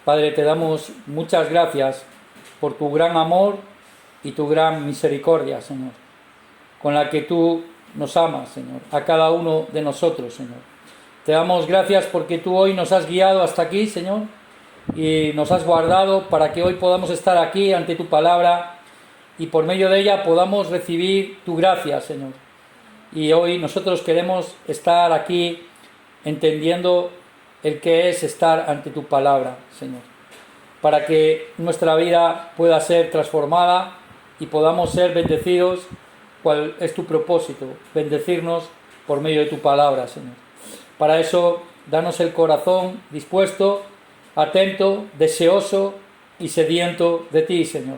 Padre, te damos muchas gracias por tu gran amor y tu gran misericordia, Señor, con la que tú nos amas, Señor, a cada uno de nosotros, Señor. Te damos gracias porque tú hoy nos has guiado hasta aquí, Señor, y nos has guardado para que hoy podamos estar aquí ante tu palabra y por medio de ella podamos recibir tu gracia, Señor. Y hoy nosotros queremos estar aquí entendiendo el que es estar ante tu palabra, Señor, para que nuestra vida pueda ser transformada y podamos ser bendecidos. ¿Cuál es tu propósito? Bendecirnos por medio de tu palabra, Señor. Para eso, danos el corazón dispuesto, atento, deseoso y sediento de ti, Señor,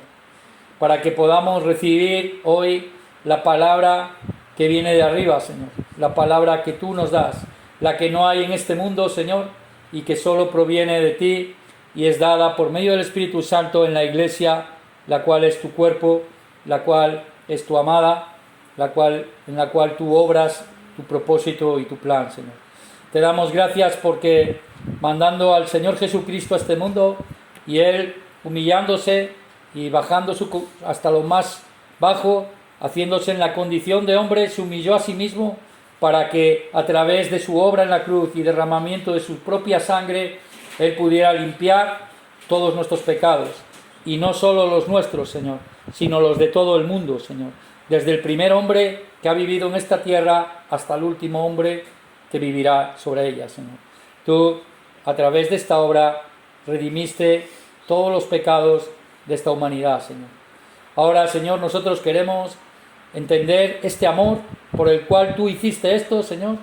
para que podamos recibir hoy la palabra que viene de arriba, Señor, la palabra que tú nos das, la que no hay en este mundo, Señor, y que solo proviene de ti y es dada por medio del Espíritu Santo en la Iglesia, la cual es tu cuerpo, la cual es tu amada, en la cual tú obras tu propósito y tu plan, Señor. Te damos gracias porque mandando al Señor Jesucristo a este mundo y Él humillándose y bajando hasta lo más bajo, haciéndose en la condición de hombre, se humilló a sí mismo para que a través de su obra en la cruz y derramamiento de su propia sangre, Él pudiera limpiar todos nuestros pecados. Y no solo los nuestros, Señor, sino los de todo el mundo, Señor. Desde el primer hombre que ha vivido en esta tierra hasta el último hombre que vivirá sobre ella, Señor. Tú, a través de esta obra, redimiste todos los pecados de esta humanidad, Señor. Ahora, Señor, nosotros queremos entender este amor por el cual tú hiciste esto, Señor,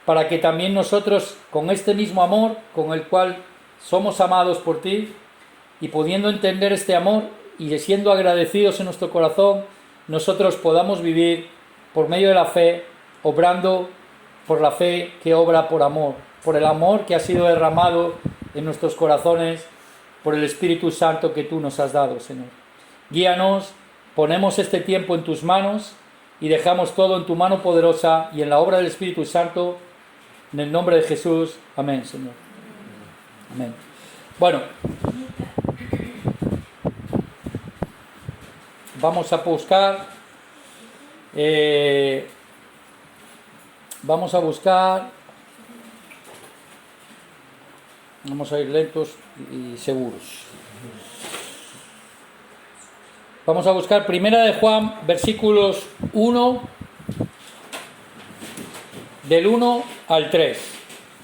para que también nosotros, con este mismo amor con el cual somos amados por ti, y pudiendo entender este amor y siendo agradecidos en nuestro corazón, nosotros podamos vivir por medio de la fe, obrando por la fe que obra por amor, por el amor que ha sido derramado en nuestros corazones, por el Espíritu Santo que tú nos has dado, Señor. Guíanos, ponemos este tiempo en tus manos y dejamos todo en tu mano poderosa y en la obra del Espíritu Santo, en el nombre de Jesús. Amén, Señor. Amén. Bueno, vamos a buscar, vamos a ir lentos y seguros. Vamos a buscar Primera de Juan, versículos 1, del 1 al 3.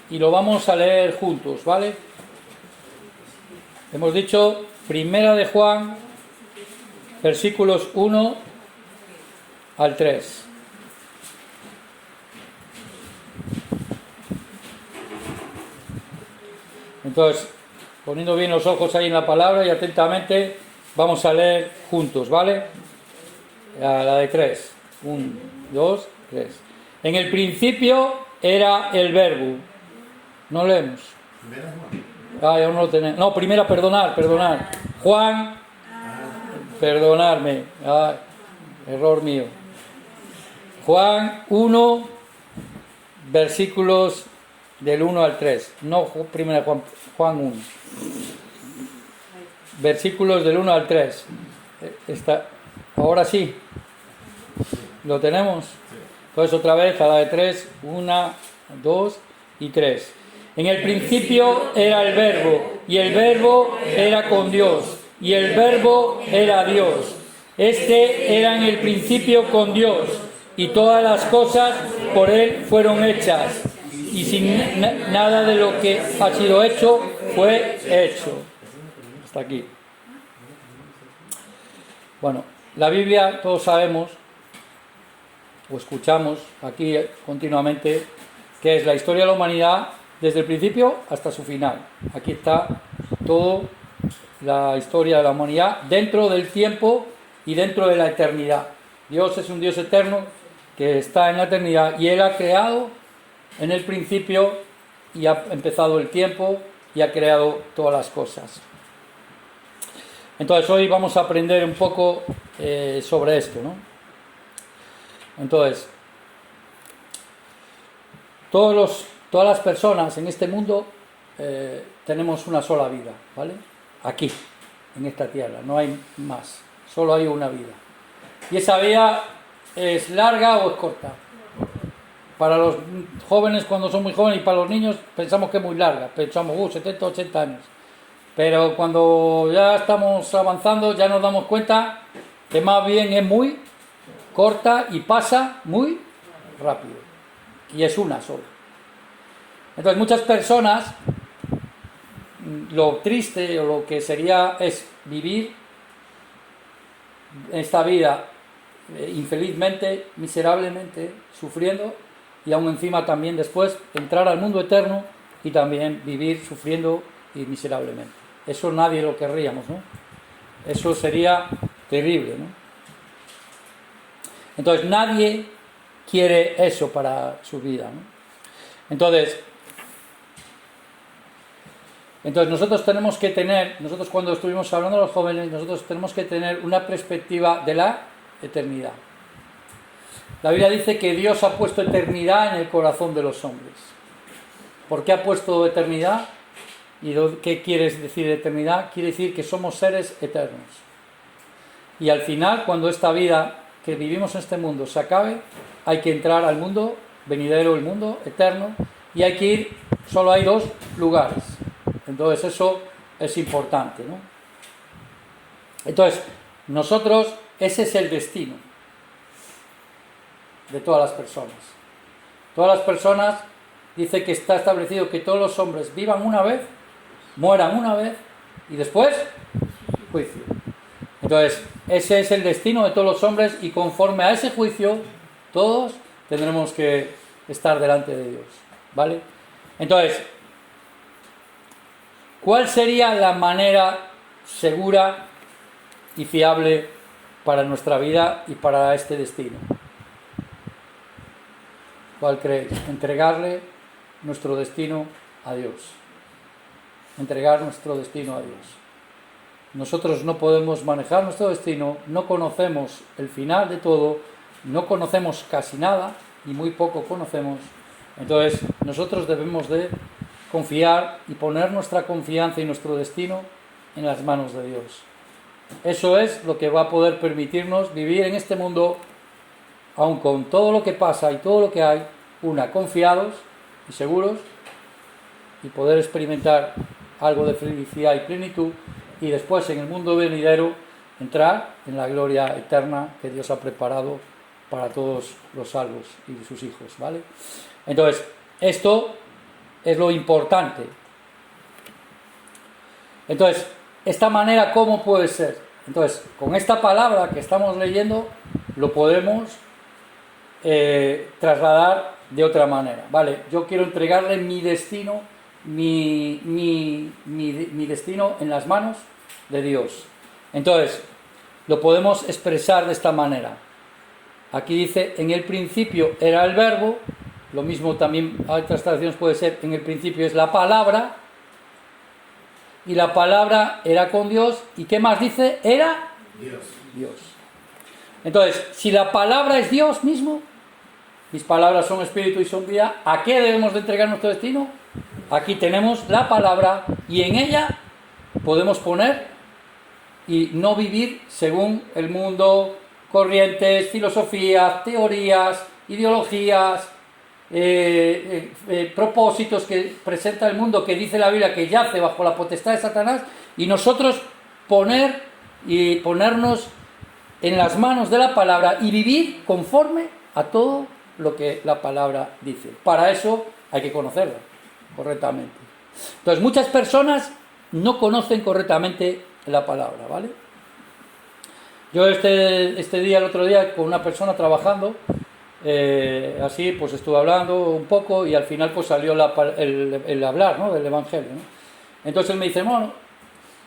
Y lo vamos a leer juntos, ¿vale? Hemos dicho Primera de Juan, versículos 1 al 3. Entonces, poniendo bien los ojos ahí en la palabra y atentamente, vamos a leer juntos, ¿vale? La de 3. 1, 2, 3. En el principio era el verbo. No leemos. Ah, ya no lo tenemos. No, primera, perdonar. Juan, perdonarme. Ah, error mío. Juan 1, versículos del 1 al 3. No, primera Juan 1. Versículos del 1 al 3. Ahora sí. ¿Lo tenemos? Pues otra vez a la de 3. 1, 2 y 3. En el principio era el verbo, y el verbo era con Dios, y el verbo era Dios. Este era en el principio con Dios, y todas las cosas por Él fueron hechas, y sin nada de lo que ha sido hecho fue hecho. Hasta aquí. Bueno, la Biblia todos sabemos, o escuchamos aquí continuamente, que es la historia de la humanidad desde el principio hasta su final. Aquí está toda la historia de la humanidad dentro del tiempo y dentro de la eternidad. Dios es un Dios eterno que está en la eternidad y Él ha creado en el principio y ha empezado el tiempo y ha creado todas las cosas. Entonces hoy vamos a aprender un poco sobre esto, ¿no? Entonces, todas las personas en este mundo tenemos una sola vida, ¿vale? Aquí, en esta tierra, no hay más, solo hay una vida. Y esa vida es larga o es corta. Para los jóvenes, cuando son muy jóvenes, y para los niños pensamos que es muy larga, pensamos 70, 80 años. Pero cuando ya estamos avanzando ya nos damos cuenta que más bien es muy corta y pasa muy rápido. Y es una sola. Entonces muchas personas, lo triste o lo que sería es vivir esta vida infelizmente, miserablemente, sufriendo, y aún encima también después entrar al mundo eterno y también vivir sufriendo y miserablemente. Eso nadie lo querríamos, ¿no? Eso sería terrible, ¿no? Entonces nadie quiere eso para su vida, ¿no? Entonces nosotros tenemos que tener, nosotros cuando estuvimos hablando de los jóvenes, nosotros tenemos que tener una perspectiva de la eternidad. La Biblia dice que Dios ha puesto eternidad en el corazón de los hombres. ¿Por qué ha puesto eternidad? ¿Y qué quiere decir eternidad? Quiere decir que somos seres eternos. Y al final, cuando esta vida que vivimos en este mundo se acabe, hay que entrar al mundo venidero, el mundo eterno, y hay que ir, solo hay dos lugares. Entonces eso es importante, ¿no? Entonces, nosotros, ese es el destino de todas las personas. Todas las personas, dice que está establecido que todos los hombres vivan una vez, mueran una vez y después juicio. Entonces, ese es el destino de todos los hombres y conforme a ese juicio, todos tendremos que estar delante de Dios, ¿vale? Entonces, ¿cuál sería la manera segura y fiable para nuestra vida y para este destino? ¿Cuál creéis? Entregarle nuestro destino a Dios. Entregar nuestro destino a Dios. Nosotros no podemos manejar nuestro destino, no conocemos el final de todo, no conocemos casi nada y muy poco conocemos. Entonces nosotros debemos de confiar y poner nuestra confianza y nuestro destino en las manos de Dios. Eso es lo que va a poder permitirnos vivir en este mundo, aun con todo lo que pasa y todo lo que hay, confiados y seguros, y poder experimentar algo de felicidad y plenitud, y después en el mundo venidero entrar en la gloria eterna que Dios ha preparado para todos los salvos y sus hijos, ¿vale? Entonces, esto es lo importante. Entonces, esta manera, ¿cómo puede ser? Entonces, con esta palabra que estamos leyendo, lo podemos trasladar de otra manera, ¿vale? Yo quiero entregarle mi destino, mi destino en las manos de Dios. Entonces, lo podemos expresar de esta manera. Aquí dice, en el principio era el verbo, lo mismo también, hay otras traducciones puede ser, en el principio es la palabra, y la palabra era con Dios, ¿y qué más dice? Era Dios. Entonces, si la palabra es Dios mismo, mis palabras son espíritu y son vida, ¿a qué debemos de entregar nuestro destino? Aquí tenemos la palabra y en ella podemos poner y no vivir según el mundo, corrientes, filosofías, teorías, ideologías, propósitos que presenta el mundo, que dice la Biblia que yace bajo la potestad de Satanás, y nosotros ponernos en las manos de la palabra y vivir conforme a todo lo que la palabra dice. Para eso hay que conocerla correctamente. Entonces, muchas personas no conocen correctamente la palabra, ¿vale? Yo este día, el otro día, con una persona trabajando, así, pues estuve hablando un poco y al final pues salió el hablar, ¿no?, del Evangelio, ¿no? Entonces él me dice, bueno,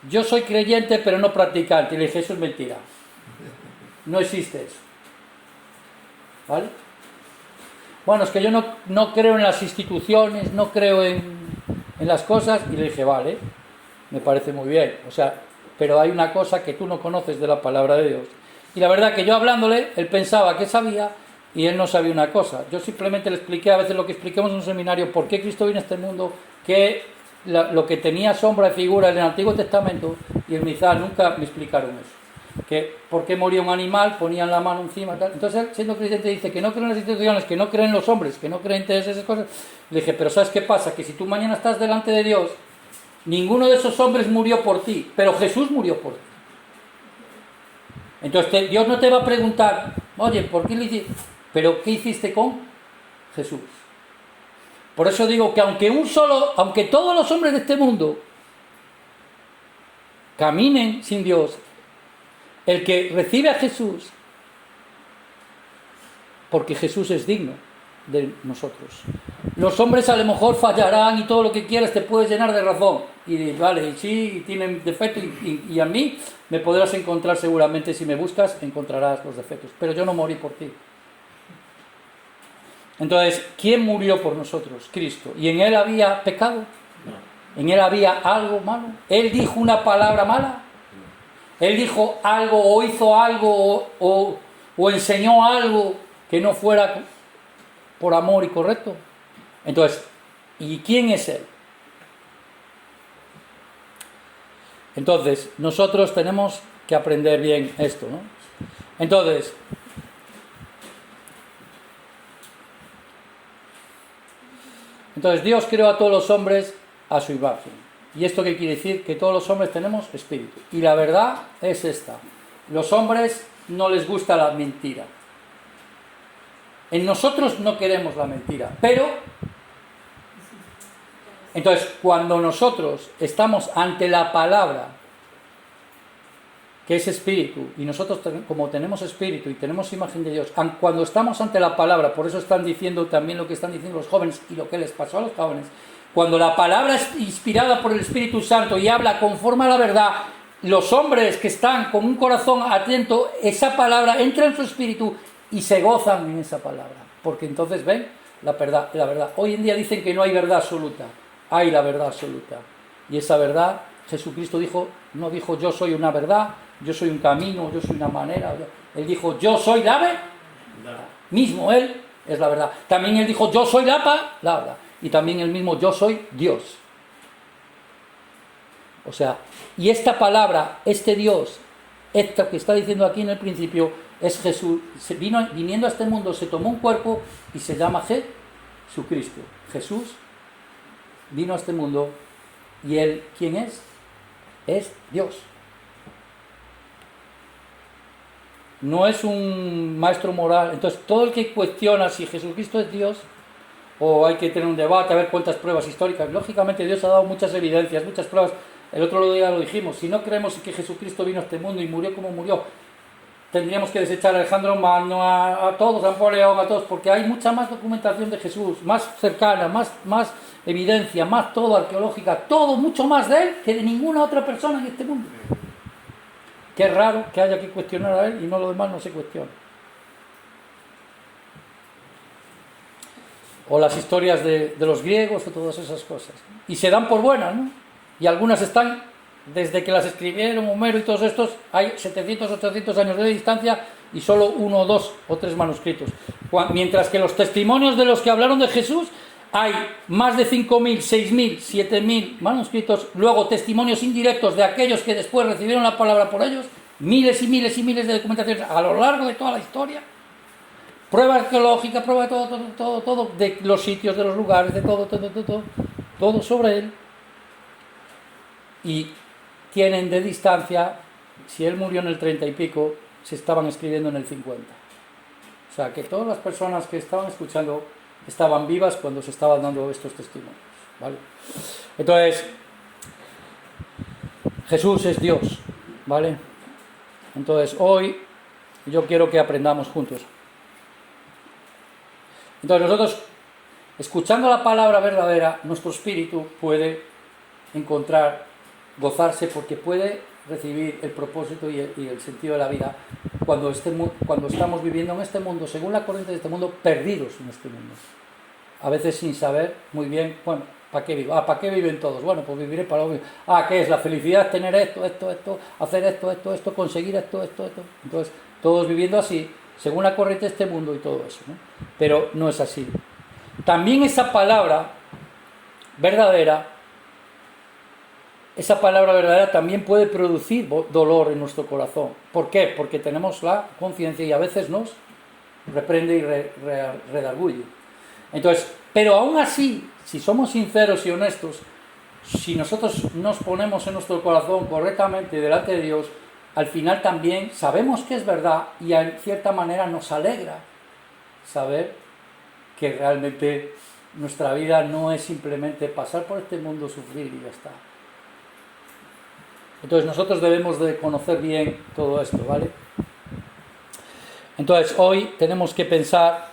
yo soy creyente pero no practicante. Y le dije, eso es mentira. No existe eso. ¿Vale? Bueno, es que yo no creo en las instituciones, no creo en las cosas. Y le dije, vale, me parece muy bien. O sea, pero hay una cosa que tú no conoces de la palabra de Dios. Y la verdad que yo hablándole, él pensaba que sabía y él no sabía una cosa. Yo simplemente le expliqué, a veces lo que expliquemos en un seminario, por qué Cristo vino a este mundo, qué lo que tenía sombra y figura en el Antiguo Testamento y el Mizal nunca me explicaron eso. Que por qué moría un animal, ponían la mano encima, tal. Entonces él, siendo creyente, dice que no creen en las instituciones, que no creen en los hombres, que no creen en esas cosas. Le dije, pero ¿sabes qué pasa? Que si tú mañana estás delante de Dios, ninguno de esos hombres murió por ti, pero Jesús murió por ti. Entonces Dios no te va a preguntar, oye, ¿por qué le hiciste? Pero ¿qué hiciste con Jesús? Por eso digo que aunque todos los hombres de este mundo caminen sin Dios, el que recibe a Jesús, porque Jesús es digno de nosotros. Los hombres a lo mejor fallarán y todo lo que quieras te puedes llenar de razón. Y vale, y sí, tienen defectos y a mí me podrás encontrar seguramente, si me buscas, encontrarás los defectos. Pero yo no morí por ti. Entonces, ¿quién murió por nosotros? Cristo. ¿Y en Él había pecado? No. ¿En Él había algo malo? ¿Él dijo una palabra mala? ¿Él dijo algo o hizo algo o enseñó algo que no fuera por amor y correcto? Entonces, ¿y quién es Él? Entonces, nosotros tenemos que aprender bien esto, ¿no? Entonces, Dios creó a todos los hombres a su imagen. ¿Y esto qué quiere decir? Que todos los hombres tenemos espíritu. Y la verdad es esta. Los hombres no les gusta la mentira. En nosotros no queremos la mentira. Pero, entonces, cuando nosotros estamos ante la palabra, que es espíritu, y nosotros como tenemos espíritu y tenemos imagen de Dios, cuando estamos ante la palabra, por eso están diciendo también lo que están diciendo los jóvenes y lo que les pasó a los jóvenes, cuando la palabra es inspirada por el Espíritu Santo y habla conforme a la verdad, los hombres que están con un corazón atento, esa palabra entra en su espíritu y se gozan en esa palabra, porque entonces ven la verdad. Hoy en día dicen que no hay verdad absoluta, hay la verdad absoluta, y esa verdad Jesucristo no dijo yo soy una verdad, yo soy un camino, yo soy una manera. Él dijo yo soy la verdad. Mismo Él es la verdad. También Él dijo yo soy la verdad. Y también Él mismo yo soy Dios. O sea, y esta palabra, este Dios, esto que está diciendo aquí en el principio, es Jesús. Viniendo a este mundo, se tomó un cuerpo y se llama Jesucristo. Jesús vino a este mundo y Él, ¿quién es? Es Dios. No es un maestro moral. Entonces, todo el que cuestiona si Jesucristo es Dios, o hay que tener un debate a ver cuántas pruebas históricas, lógicamente Dios ha dado muchas evidencias, muchas pruebas. El otro día lo dijimos, si no creemos que Jesucristo vino a este mundo y murió como murió, tendríamos que desechar a Alejandro Magno, a todos, a Napoleón, a todos, porque hay mucha más documentación de Jesús, más cercana, más evidencia, más todo arqueológica, todo mucho más de Él que de ninguna otra persona en este mundo. Qué raro que haya que cuestionar a Él y no lo demás no se cuestiona. O las historias de los griegos o todas esas cosas. Y se dan por buenas, ¿no? Y algunas están, desde que las escribieron Homero y todos estos, hay 700, 800 años de distancia y solo 1, 2 o 3 manuscritos. Mientras que los testimonios de los que hablaron de Jesús, hay más de 5.000, 6.000, 7.000 manuscritos, luego testimonios indirectos de aquellos que después recibieron la palabra por ellos, miles y miles y miles de documentaciones a lo largo de toda la historia, prueba arqueológica, prueba de todo, de los sitios, de los lugares, de todo sobre Él. Y tienen de distancia, si Él murió en el 30 y pico, se estaban escribiendo en el 50. O sea, que todas las personas que estaban escuchando estaban vivas cuando se estaban dando estos testimonios, ¿vale? Entonces, Jesús es Dios, ¿vale? Entonces, hoy yo quiero que aprendamos juntos. Entonces, nosotros, escuchando la palabra verdadera, nuestro espíritu puede encontrar, gozarse, porque puede recibir el propósito y el sentido de la vida cuando estamos viviendo en este mundo, según la corriente de este mundo, perdidos en este mundo. A veces sin saber muy bien, bueno, ¿para qué vivo? ¿Para qué viven todos? Bueno, pues viviré para lo mismo. ¿Qué es? La felicidad, tener esto, hacer esto, conseguir esto. Entonces, todos viviendo así, según la corriente de este mundo y todo eso, ¿no? Pero no es así. También esa palabra verdadera esa palabra verdadera también puede producir dolor en nuestro corazón. ¿Por qué? Porque tenemos la conciencia y a veces nos reprende y redarguye. Entonces, pero aún así, si somos sinceros y honestos, si nosotros nos ponemos en nuestro corazón correctamente delante de Dios, al final también sabemos que es verdad y en cierta manera nos alegra saber que realmente nuestra vida no es simplemente pasar por este mundo, sufrir y ya está. Entonces nosotros debemos de conocer bien todo esto, ¿vale? Entonces hoy tenemos que pensar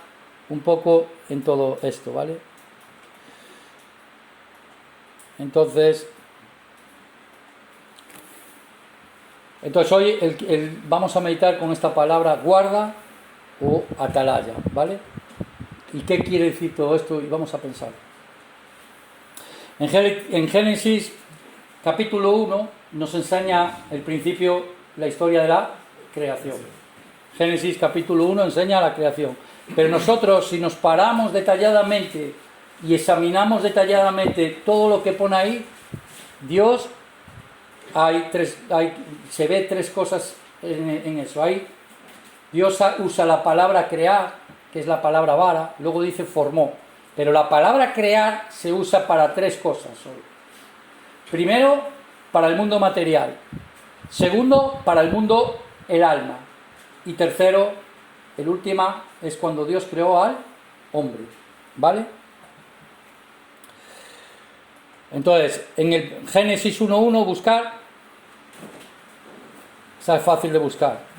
un poco en todo esto, ¿vale? Entonces hoy vamos a meditar con esta palabra guarda o atalaya, ¿vale? ¿Y qué quiere decir todo esto? Y vamos a pensar. En Génesis capítulo 1 nos enseña el principio, la historia de la creación. Génesis capítulo 1 enseña la creación. Pero nosotros, si nos paramos detalladamente y examinamos detalladamente todo lo que pone ahí, Dios, se ve tres cosas en eso. Dios usa la palabra crear, que es la palabra vara, luego dice formó. Pero la palabra crear se usa para tres cosas hoy. Primero, para el mundo material. Segundo, para el mundo, el alma. Y tercero, el último, es cuando Dios creó al hombre. ¿Vale? Entonces, en el Génesis 1.1 buscar. Esa es fácil de buscar.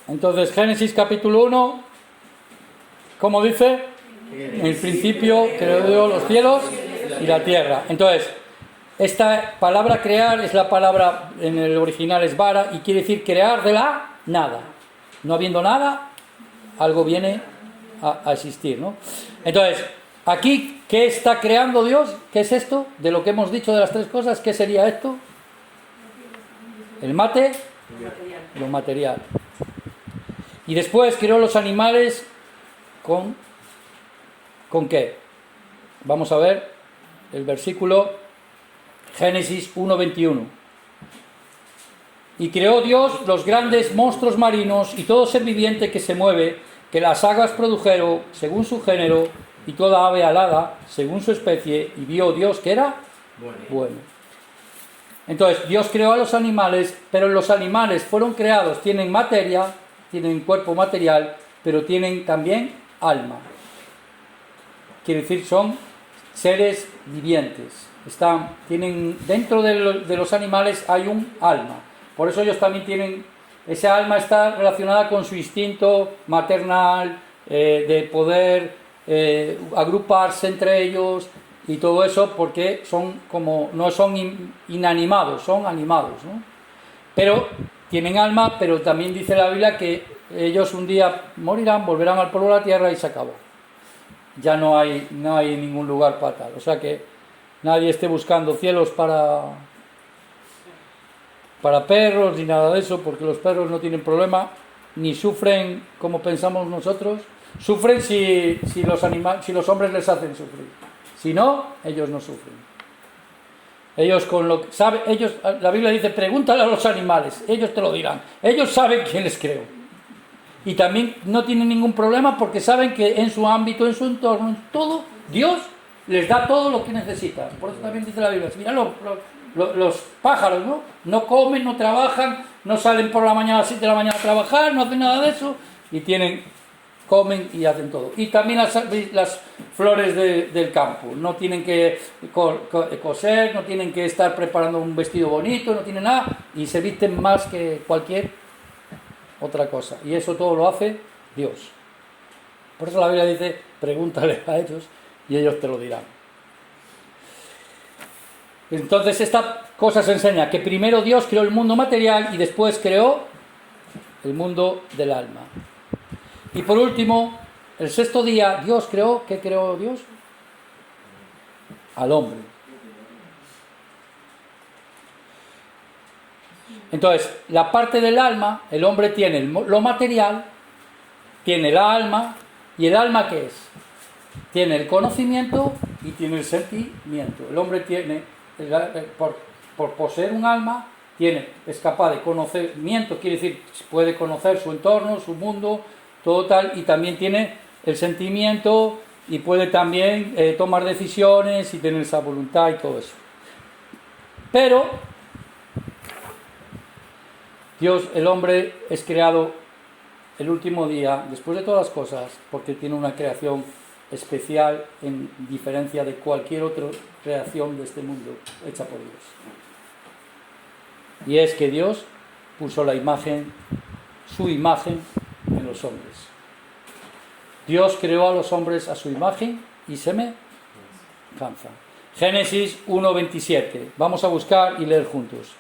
Entonces, Génesis capítulo 1, ¿cómo dice? En el principio creó Dios los cielos y la tierra. Entonces, esta palabra crear es la palabra, en el original es vara, y quiere decir crear de la nada. No habiendo nada, algo viene a existir, ¿no? Entonces, aquí, ¿qué está creando Dios? ¿Qué es esto? De lo que hemos dicho de las tres cosas, ¿qué sería esto? El lo material. Y después creó los animales ¿con qué? Vamos a ver el versículo Génesis 1.21. Y creó Dios los grandes monstruos marinos y todo ser viviente que se mueve, que las aguas produjeron según su género, y toda ave alada según su especie, y vio Dios que era bueno. Entonces Dios creó a los animales, pero los animales fueron creados, tienen materia, tienen cuerpo material, pero tienen también alma. Quiere decir, son seres vivientes. Tienen dentro de los animales hay un alma. Por eso ellos también tienen, ese alma está relacionada con su instinto maternal, de poder agruparse entre ellos y todo eso, porque no son inanimados, son animados, ¿no? Pero tienen alma, pero también dice la Biblia que ellos un día morirán, volverán al polvo de la tierra y se acabó. Ya no hay ningún lugar para tal. O sea que nadie esté buscando cielos para perros ni nada de eso, porque los perros no tienen problema, ni sufren como pensamos nosotros. Sufren si los hombres les hacen sufrir. Si no, ellos no sufren. Ellos la Biblia dice, pregúntale a los animales, ellos te lo dirán. Ellos saben quién les creó. Y también no tienen ningún problema porque saben que en su ámbito, en su entorno, en todo, Dios les da todo lo que necesitan. Por eso también dice la Biblia, mira los pájaros, ¿no? No comen, no trabajan, no salen por la mañana a las 7 de la mañana a trabajar, no hacen nada de eso, y comen y hacen todo. Y también las flores del campo, no tienen que coser, no tienen que estar preparando un vestido bonito, no tienen nada, y se visten más que cualquier otra cosa. Y eso todo lo hace Dios. Por eso la Biblia dice, pregúntale a ellos y ellos te lo dirán. Entonces esta cosa se enseña que primero Dios creó el mundo material y después creó el mundo del alma. Y por último, el sexto día, Dios creó, ¿qué creó Dios? Al hombre. Entonces, la parte del alma, el hombre tiene lo material, tiene la alma, ¿y el alma qué es? Tiene el conocimiento y tiene el sentimiento. El hombre tiene, por poseer un alma, es capaz de conocimiento, quiere decir, puede conocer su entorno, su mundo, todo tal, y también tiene el sentimiento y puede también tomar decisiones y tener esa voluntad y todo eso. Pero Dios, el hombre es creado el último día, después de todas las cosas, porque tiene una creación especial en diferencia de cualquier otra creación de este mundo hecha por Dios. Y es que Dios puso la imagen, su imagen, en los hombres. Dios creó a los hombres a su imagen y semejanza. Génesis 1:27. Vamos a buscar y leer juntos.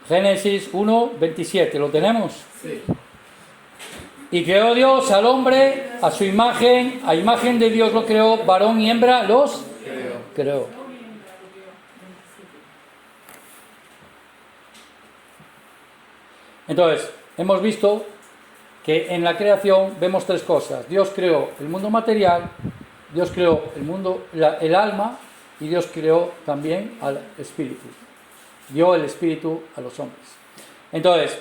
Génesis 1:27. ¿Lo tenemos? Sí. Y creó Dios al hombre a su imagen, a imagen de Dios lo creó, varón y hembra los creó. Entonces, hemos visto que en la creación vemos tres cosas. Dios creó el mundo material, Dios creó el mundo, el alma, y Dios creó también al espíritu. Dio el espíritu a los hombres. Entonces,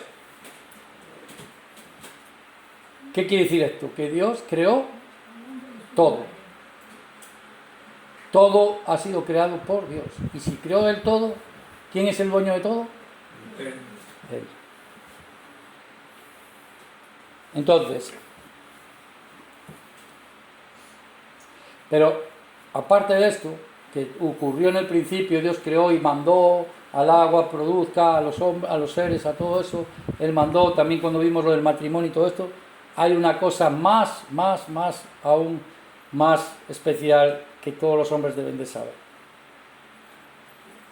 ¿qué quiere decir esto? Que Dios creó todo. Todo ha sido creado por Dios. Y si creó el todo, ¿quién es el dueño de todo? Él. Entonces, pero aparte de esto, que ocurrió en el principio, Dios creó y mandó al agua, produzca, a los hombres, a los seres, a todo eso, Él mandó, también cuando vimos lo del matrimonio y todo esto, hay una cosa aún más especial que todos los hombres deben de saber.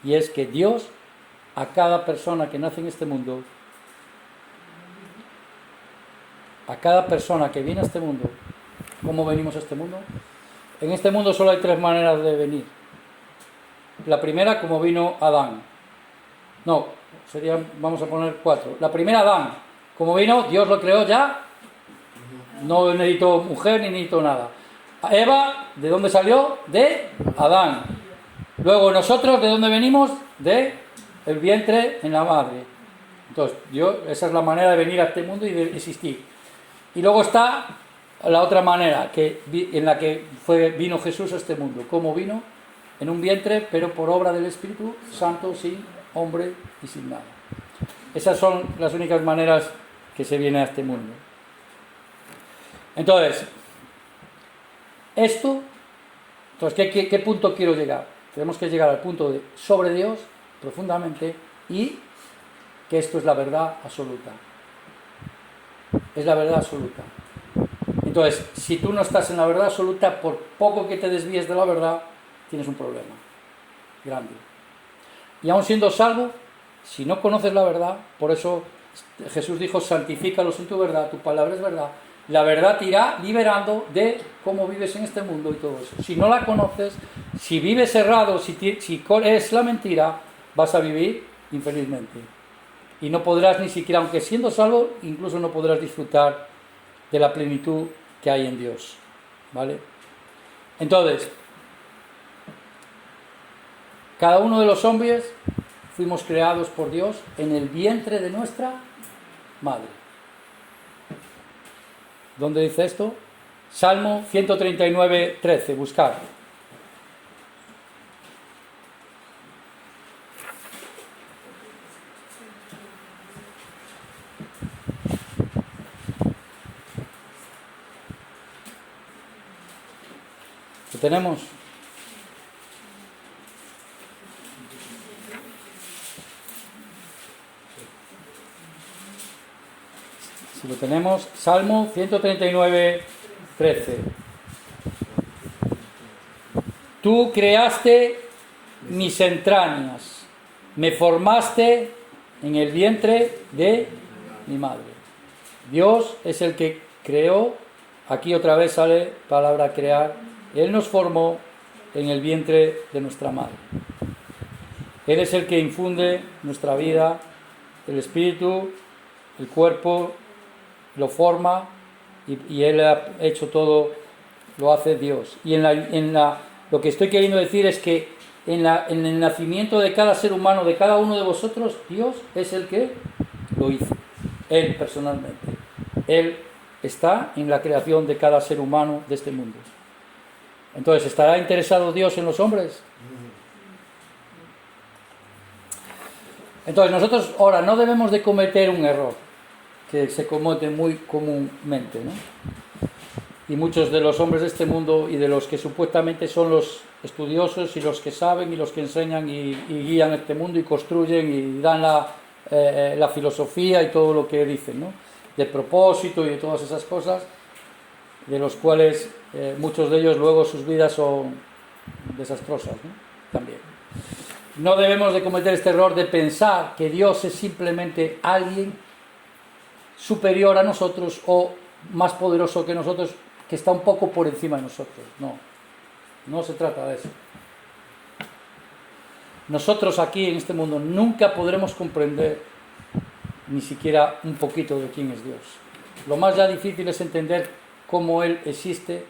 Y es que Dios, a cada persona que nace en este mundo, a cada persona que viene a este mundo, ¿cómo venimos a este mundo? En este mundo solo hay tres maneras de venir. La primera, como vino Adán. No, vamos a poner cuatro. La primera, Adán. Como vino, Dios lo creó ya. No necesitó mujer ni necesitó nada. Eva, ¿de dónde salió? De Adán. Luego nosotros, ¿de dónde venimos? De el vientre en la madre. Entonces, esa es la manera de venir a este mundo y de existir. Y luego está la otra manera, en la que vino Jesús a este mundo. ¿Cómo vino? En un vientre, pero por obra del Espíritu Santo, sin hombre y sin nada. Esas son las únicas maneras que se viene a este mundo. Entonces, ¿qué punto quiero llegar? Tenemos que llegar al punto de sobre Dios, profundamente, y que esto es la verdad absoluta. Es la verdad absoluta. Entonces, si tú no estás en la verdad absoluta, por poco que te desvíes de la verdad, tienes un problema grande. Y aun siendo salvo, si no conoces la verdad, por eso Jesús dijo, santifícalos en tu verdad, tu palabra es verdad. La verdad te irá liberando de cómo vives en este mundo y todo eso. Si no la conoces, si vives errado, si es la mentira, vas a vivir infelizmente. Y no podrás ni siquiera, aunque siendo salvo, incluso no podrás disfrutar de la plenitud que hay en Dios. ¿Vale? Entonces, cada uno de los hombres fuimos creados por Dios en el vientre de nuestra madre. ¿Dónde dice esto? Salmo 139:13. Buscar. ¿Lo tenemos? Si lo tenemos, Salmo 139:13. Tú creaste mis entrañas, me formaste en el vientre de mi madre. Dios es el que creó, aquí otra vez sale palabra crear, Él nos formó en el vientre de nuestra madre. Él es el que infunde nuestra vida, el espíritu, el cuerpo, lo forma y Él ha hecho todo, lo hace Dios. Y lo que estoy queriendo decir es que en el nacimiento de cada ser humano, de cada uno de vosotros, Dios es el que lo hizo, Él personalmente. Él está en la creación de cada ser humano de este mundo. Entonces, ¿estará interesado Dios en los hombres? Entonces, nosotros ahora no debemos de cometer un error que se comete muy comúnmente, ¿no? Y muchos de los hombres de este mundo y de los que supuestamente son los estudiosos y los que saben y los que enseñan y guían este mundo y construyen y dan la filosofía y todo lo que dicen, ¿no? De propósito y de todas esas cosas, de los cuales muchos de ellos luego sus vidas son desastrosas, ¿no? También. No debemos de cometer este error de pensar que Dios es simplemente alguien superior a nosotros o más poderoso que nosotros, que está un poco por encima de nosotros. No se trata de eso. Nosotros aquí en este mundo nunca podremos comprender ni siquiera un poquito de quién es Dios. Lo más ya difícil es entender cómo Él existe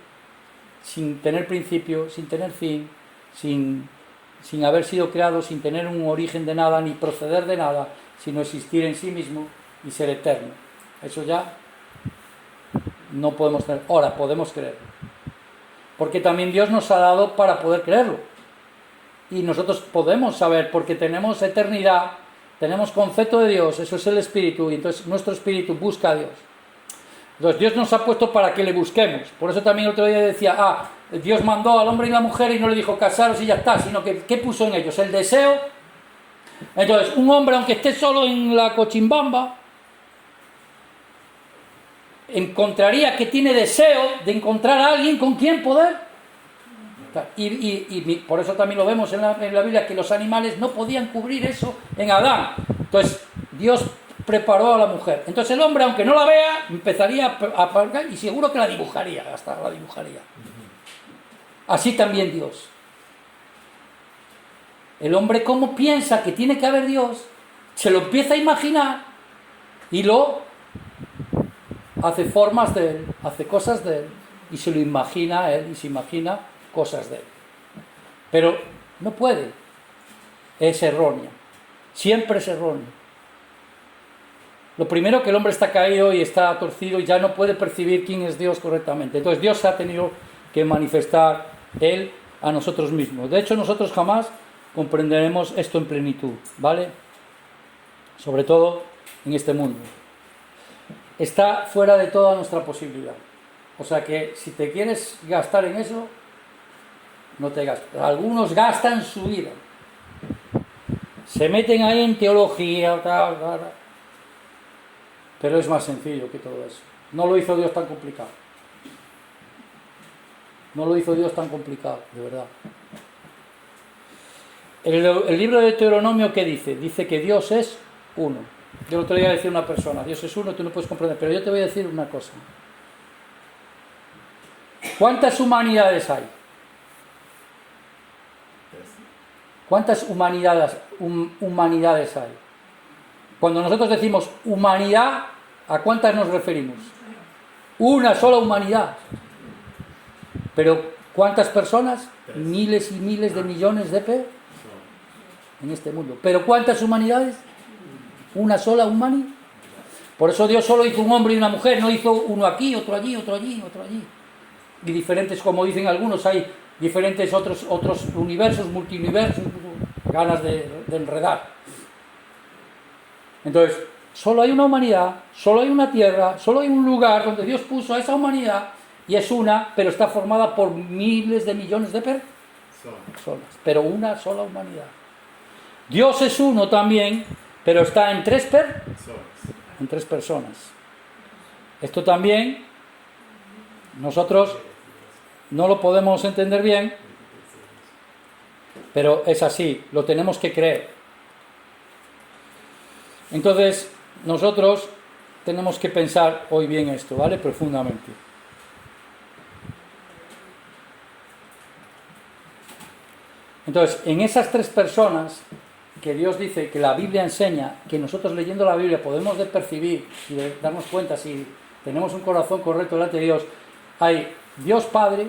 sin tener principio, sin tener fin, sin haber sido creado, sin tener un origen de nada, ni proceder de nada, sino existir en sí mismo y ser eterno. Eso ya no podemos tener. Ahora podemos creerlo, porque también Dios nos ha dado para poder creerlo, y nosotros podemos saber, porque tenemos eternidad, tenemos concepto de Dios, eso es el espíritu, y entonces nuestro espíritu busca a Dios. Entonces Dios nos ha puesto para que le busquemos. Por eso también el otro día decía, Dios mandó al hombre y la mujer y no le dijo casaros y ya está, sino que ¿qué puso en ellos? El deseo. Entonces un hombre, aunque esté solo en la cochimbamba, encontraría que tiene deseo de encontrar a alguien con quien poder. Y por eso también lo vemos en la Biblia, que los animales no podían cubrir eso en Adán. Entonces Dios preparó a la mujer. Entonces el hombre, aunque no la vea, empezaría a aparcar y seguro que la dibujaría, hasta la dibujaría. Así también Dios. El hombre, como piensa que tiene que haber Dios, se lo empieza a imaginar y lo hace formas de Él, hace cosas de Él, y se lo imagina a Él y se imagina cosas de Él. Pero no puede. Es errónea. Siempre es errónea. Lo primero, que el hombre está caído y está torcido y ya no puede percibir quién es Dios correctamente. Entonces Dios ha tenido que manifestar Él a nosotros mismos. De hecho, nosotros jamás comprenderemos esto en plenitud, ¿vale? Sobre todo en este mundo. Está fuera de toda nuestra posibilidad. O sea que si te quieres gastar en eso, no te gastes. Algunos gastan su vida. Se meten ahí en teología, tal. Pero es más sencillo que todo eso. No lo hizo Dios tan complicado. No lo hizo Dios tan complicado, de verdad. El libro de Deuteronomio, ¿qué dice? Dice que Dios es uno. Yo el otro día decía a una persona, Dios es uno, tú no puedes comprender, pero yo te voy a decir una cosa. ¿Cuántas humanidades hay? ¿Cuántas humanidades hay? Cuando nosotros decimos humanidad, ¿a cuántas nos referimos? Una sola humanidad. Pero ¿cuántas personas? Miles y miles de millones de en este mundo. ¿Pero cuántas humanidades? Una sola humanidad. Por eso Dios solo hizo un hombre y una mujer, no hizo uno aquí, otro allí, otro allí, otro allí. Y diferentes, como dicen algunos, hay diferentes otros universos, multiuniversos, ganas de enredar. Entonces, solo hay una humanidad, solo hay una tierra, solo hay un lugar donde Dios puso a esa humanidad, y es una, pero está formada por miles de millones de personas, pero una sola humanidad. Dios es uno también, pero está en tres personas. Esto también nosotros no lo podemos entender bien, pero es así, lo tenemos que creer. Entonces, nosotros tenemos que pensar hoy bien esto, ¿vale? Profundamente. Entonces, en esas tres personas que Dios dice, que la Biblia enseña, que nosotros leyendo la Biblia podemos de percibir y de darnos cuenta si tenemos un corazón correcto delante de Dios, hay Dios Padre,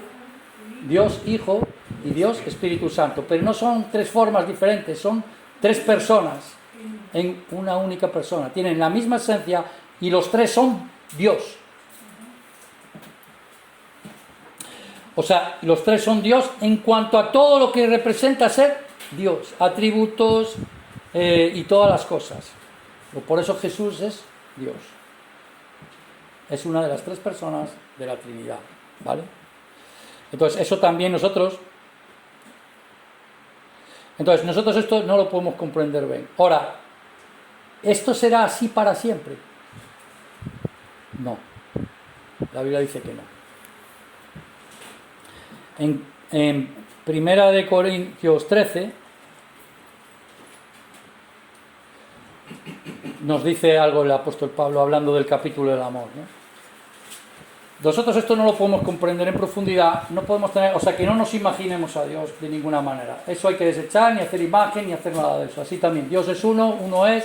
Dios Hijo y Dios Espíritu Santo. Pero no son tres formas diferentes, son tres personas en una única persona. Tienen la misma esencia y los tres son Dios. O sea, los tres son Dios en cuanto a todo lo que representa ser Dios, atributos y todas las cosas. Por eso Jesús es Dios. Es una de las tres personas de la Trinidad, ¿vale? Entonces, eso también nosotros esto no lo podemos comprender bien. Ahora, ¿esto será así para siempre? No. La Biblia dice que no. En Primera de Corintios 13 nos dice algo el apóstol Pablo hablando del capítulo del amor, ¿no? Nosotros esto no lo podemos comprender en profundidad, no podemos tener, o sea, que no nos imaginemos a Dios de ninguna manera. Eso hay que desechar, ni hacer imagen, ni hacer nada de eso. Así también, Dios es uno es.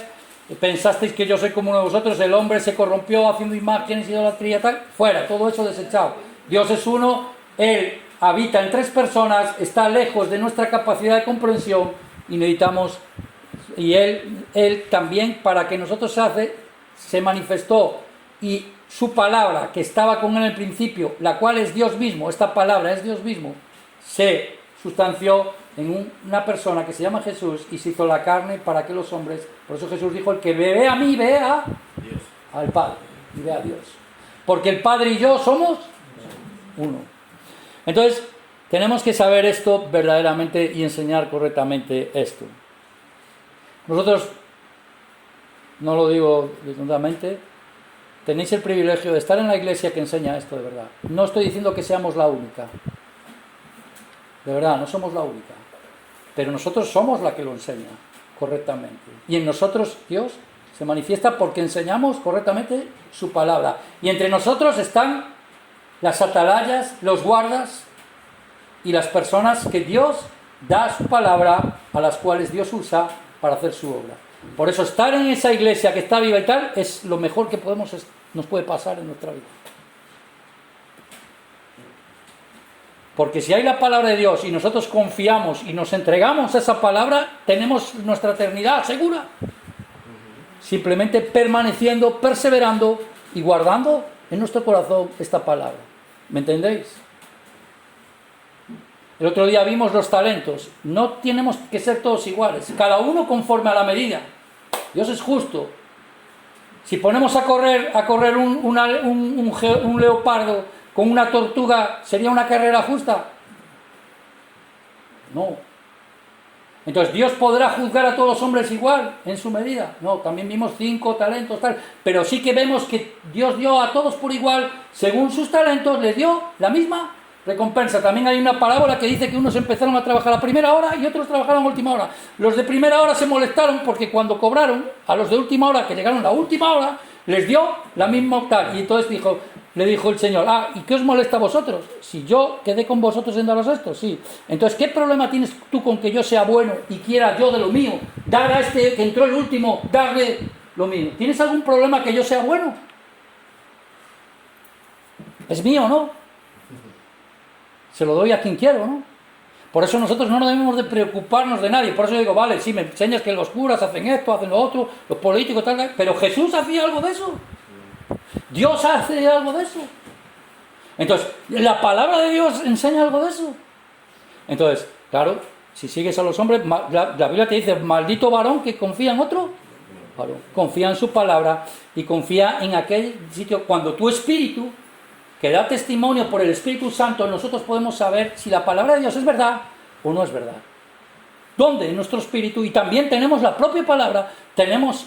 Pensasteis que yo soy como uno de vosotros, el hombre se corrompió haciendo imágenes, idolatría, tal, fuera, todo eso desechado. Dios es uno, Él habita en tres personas, está lejos de nuestra capacidad de comprensión y necesitamos, y Él también, para que nosotros se manifestó, y su palabra, que estaba con Él en el principio, la cual es Dios mismo, esta palabra es Dios mismo, se sustanció en una persona que se llama Jesús y se hizo la carne para que los hombres, por eso Jesús dijo, el que ve a mí, ve a Dios, al Padre, y ve a Dios, porque el Padre y yo somos uno. Entonces, tenemos que saber esto verdaderamente y enseñar correctamente esto. Nosotros, no lo digo tontamente, tenéis el privilegio de estar en la iglesia que enseña esto de verdad. No estoy diciendo que seamos la única. De verdad, no somos la única. Pero nosotros somos la que lo enseña correctamente. Y en nosotros Dios se manifiesta porque enseñamos correctamente su palabra. Y entre nosotros están las atalayas, los guardas y las personas que Dios da su palabra, a las cuales Dios usa para hacer su obra. Por eso estar en esa iglesia que está viva y tal es lo mejor que nos puede pasar en nuestra vida. Porque si hay la palabra de Dios y nosotros confiamos y nos entregamos a esa palabra, tenemos nuestra eternidad segura. Simplemente permaneciendo, perseverando y guardando en nuestro corazón esta palabra. ¿Me entendéis? El otro día vimos los talentos. No tenemos que ser todos iguales, cada uno conforme a la medida. Dios es justo. Si ponemos a correr un leopardo con una tortuga, ¿sería una carrera justa? No. Entonces, ¿Dios podrá juzgar a todos los hombres igual, en su medida? No, también vimos 5 talentos, tal. Pero sí que vemos que Dios dio a todos por igual, según sus talentos, les dio la misma recompensa. También hay una parábola que dice que unos empezaron a trabajar a primera hora y otros trabajaron a última hora. Los de primera hora se molestaron porque cuando cobraron, a los de última hora, que llegaron a la última hora, les dio la misma tal. Y entonces le dijo el Señor, ¿y qué os molesta a vosotros? Si yo quedé con vosotros en daros esto, sí. Entonces, ¿qué problema tienes tú con que yo sea bueno y quiera yo de lo mío, dar a este que entró el último, darle lo mío? ¿Tienes algún problema que yo sea bueno? Es mío, ¿no? Se lo doy a quien quiero, ¿no? Por eso nosotros no debemos de preocuparnos de nadie. Por eso yo digo, vale, sí, me enseñas que los curas hacen esto, hacen lo otro, los políticos, tal, pero Jesús hacía algo de eso. Dios hace algo de eso. Entonces, ¿la palabra de Dios enseña algo de eso? Entonces, claro, si sigues a los hombres, la Biblia te dice, maldito varón que confía en otro varón. Confía en su palabra y confía en aquel sitio. Cuando tu espíritu, que da testimonio por el Espíritu Santo, nosotros podemos saber si la palabra de Dios es verdad o no es verdad. ¿Dónde? En nuestro espíritu. Y también tenemos la propia palabra, tenemos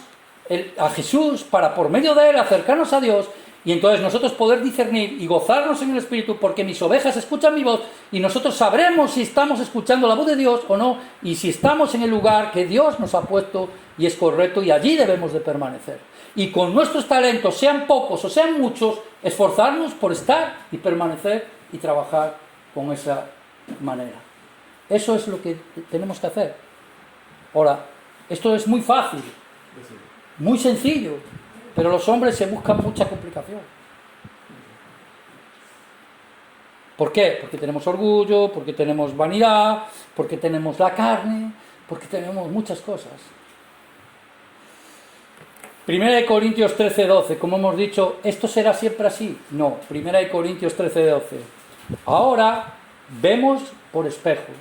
a Jesús para por medio de Él acercarnos a Dios y entonces nosotros poder discernir y gozarnos en el Espíritu, porque mis ovejas escuchan mi voz y nosotros sabremos si estamos escuchando la voz de Dios o no, y si estamos en el lugar que Dios nos ha puesto y es correcto, y allí debemos de permanecer. Y con nuestros talentos, sean pocos o sean muchos, esforzarnos por estar y permanecer y trabajar con esa manera. Eso es lo que tenemos que hacer. Ahora, esto es muy fácil, muy sencillo, pero los hombres se buscan mucha complicación. ¿Por qué? Porque tenemos orgullo, porque tenemos vanidad, porque tenemos la carne, porque tenemos muchas cosas. 1 Corintios 13:12, como hemos dicho, ¿esto será siempre así? No, 1 Corintios 13:12. Ahora vemos por espejo,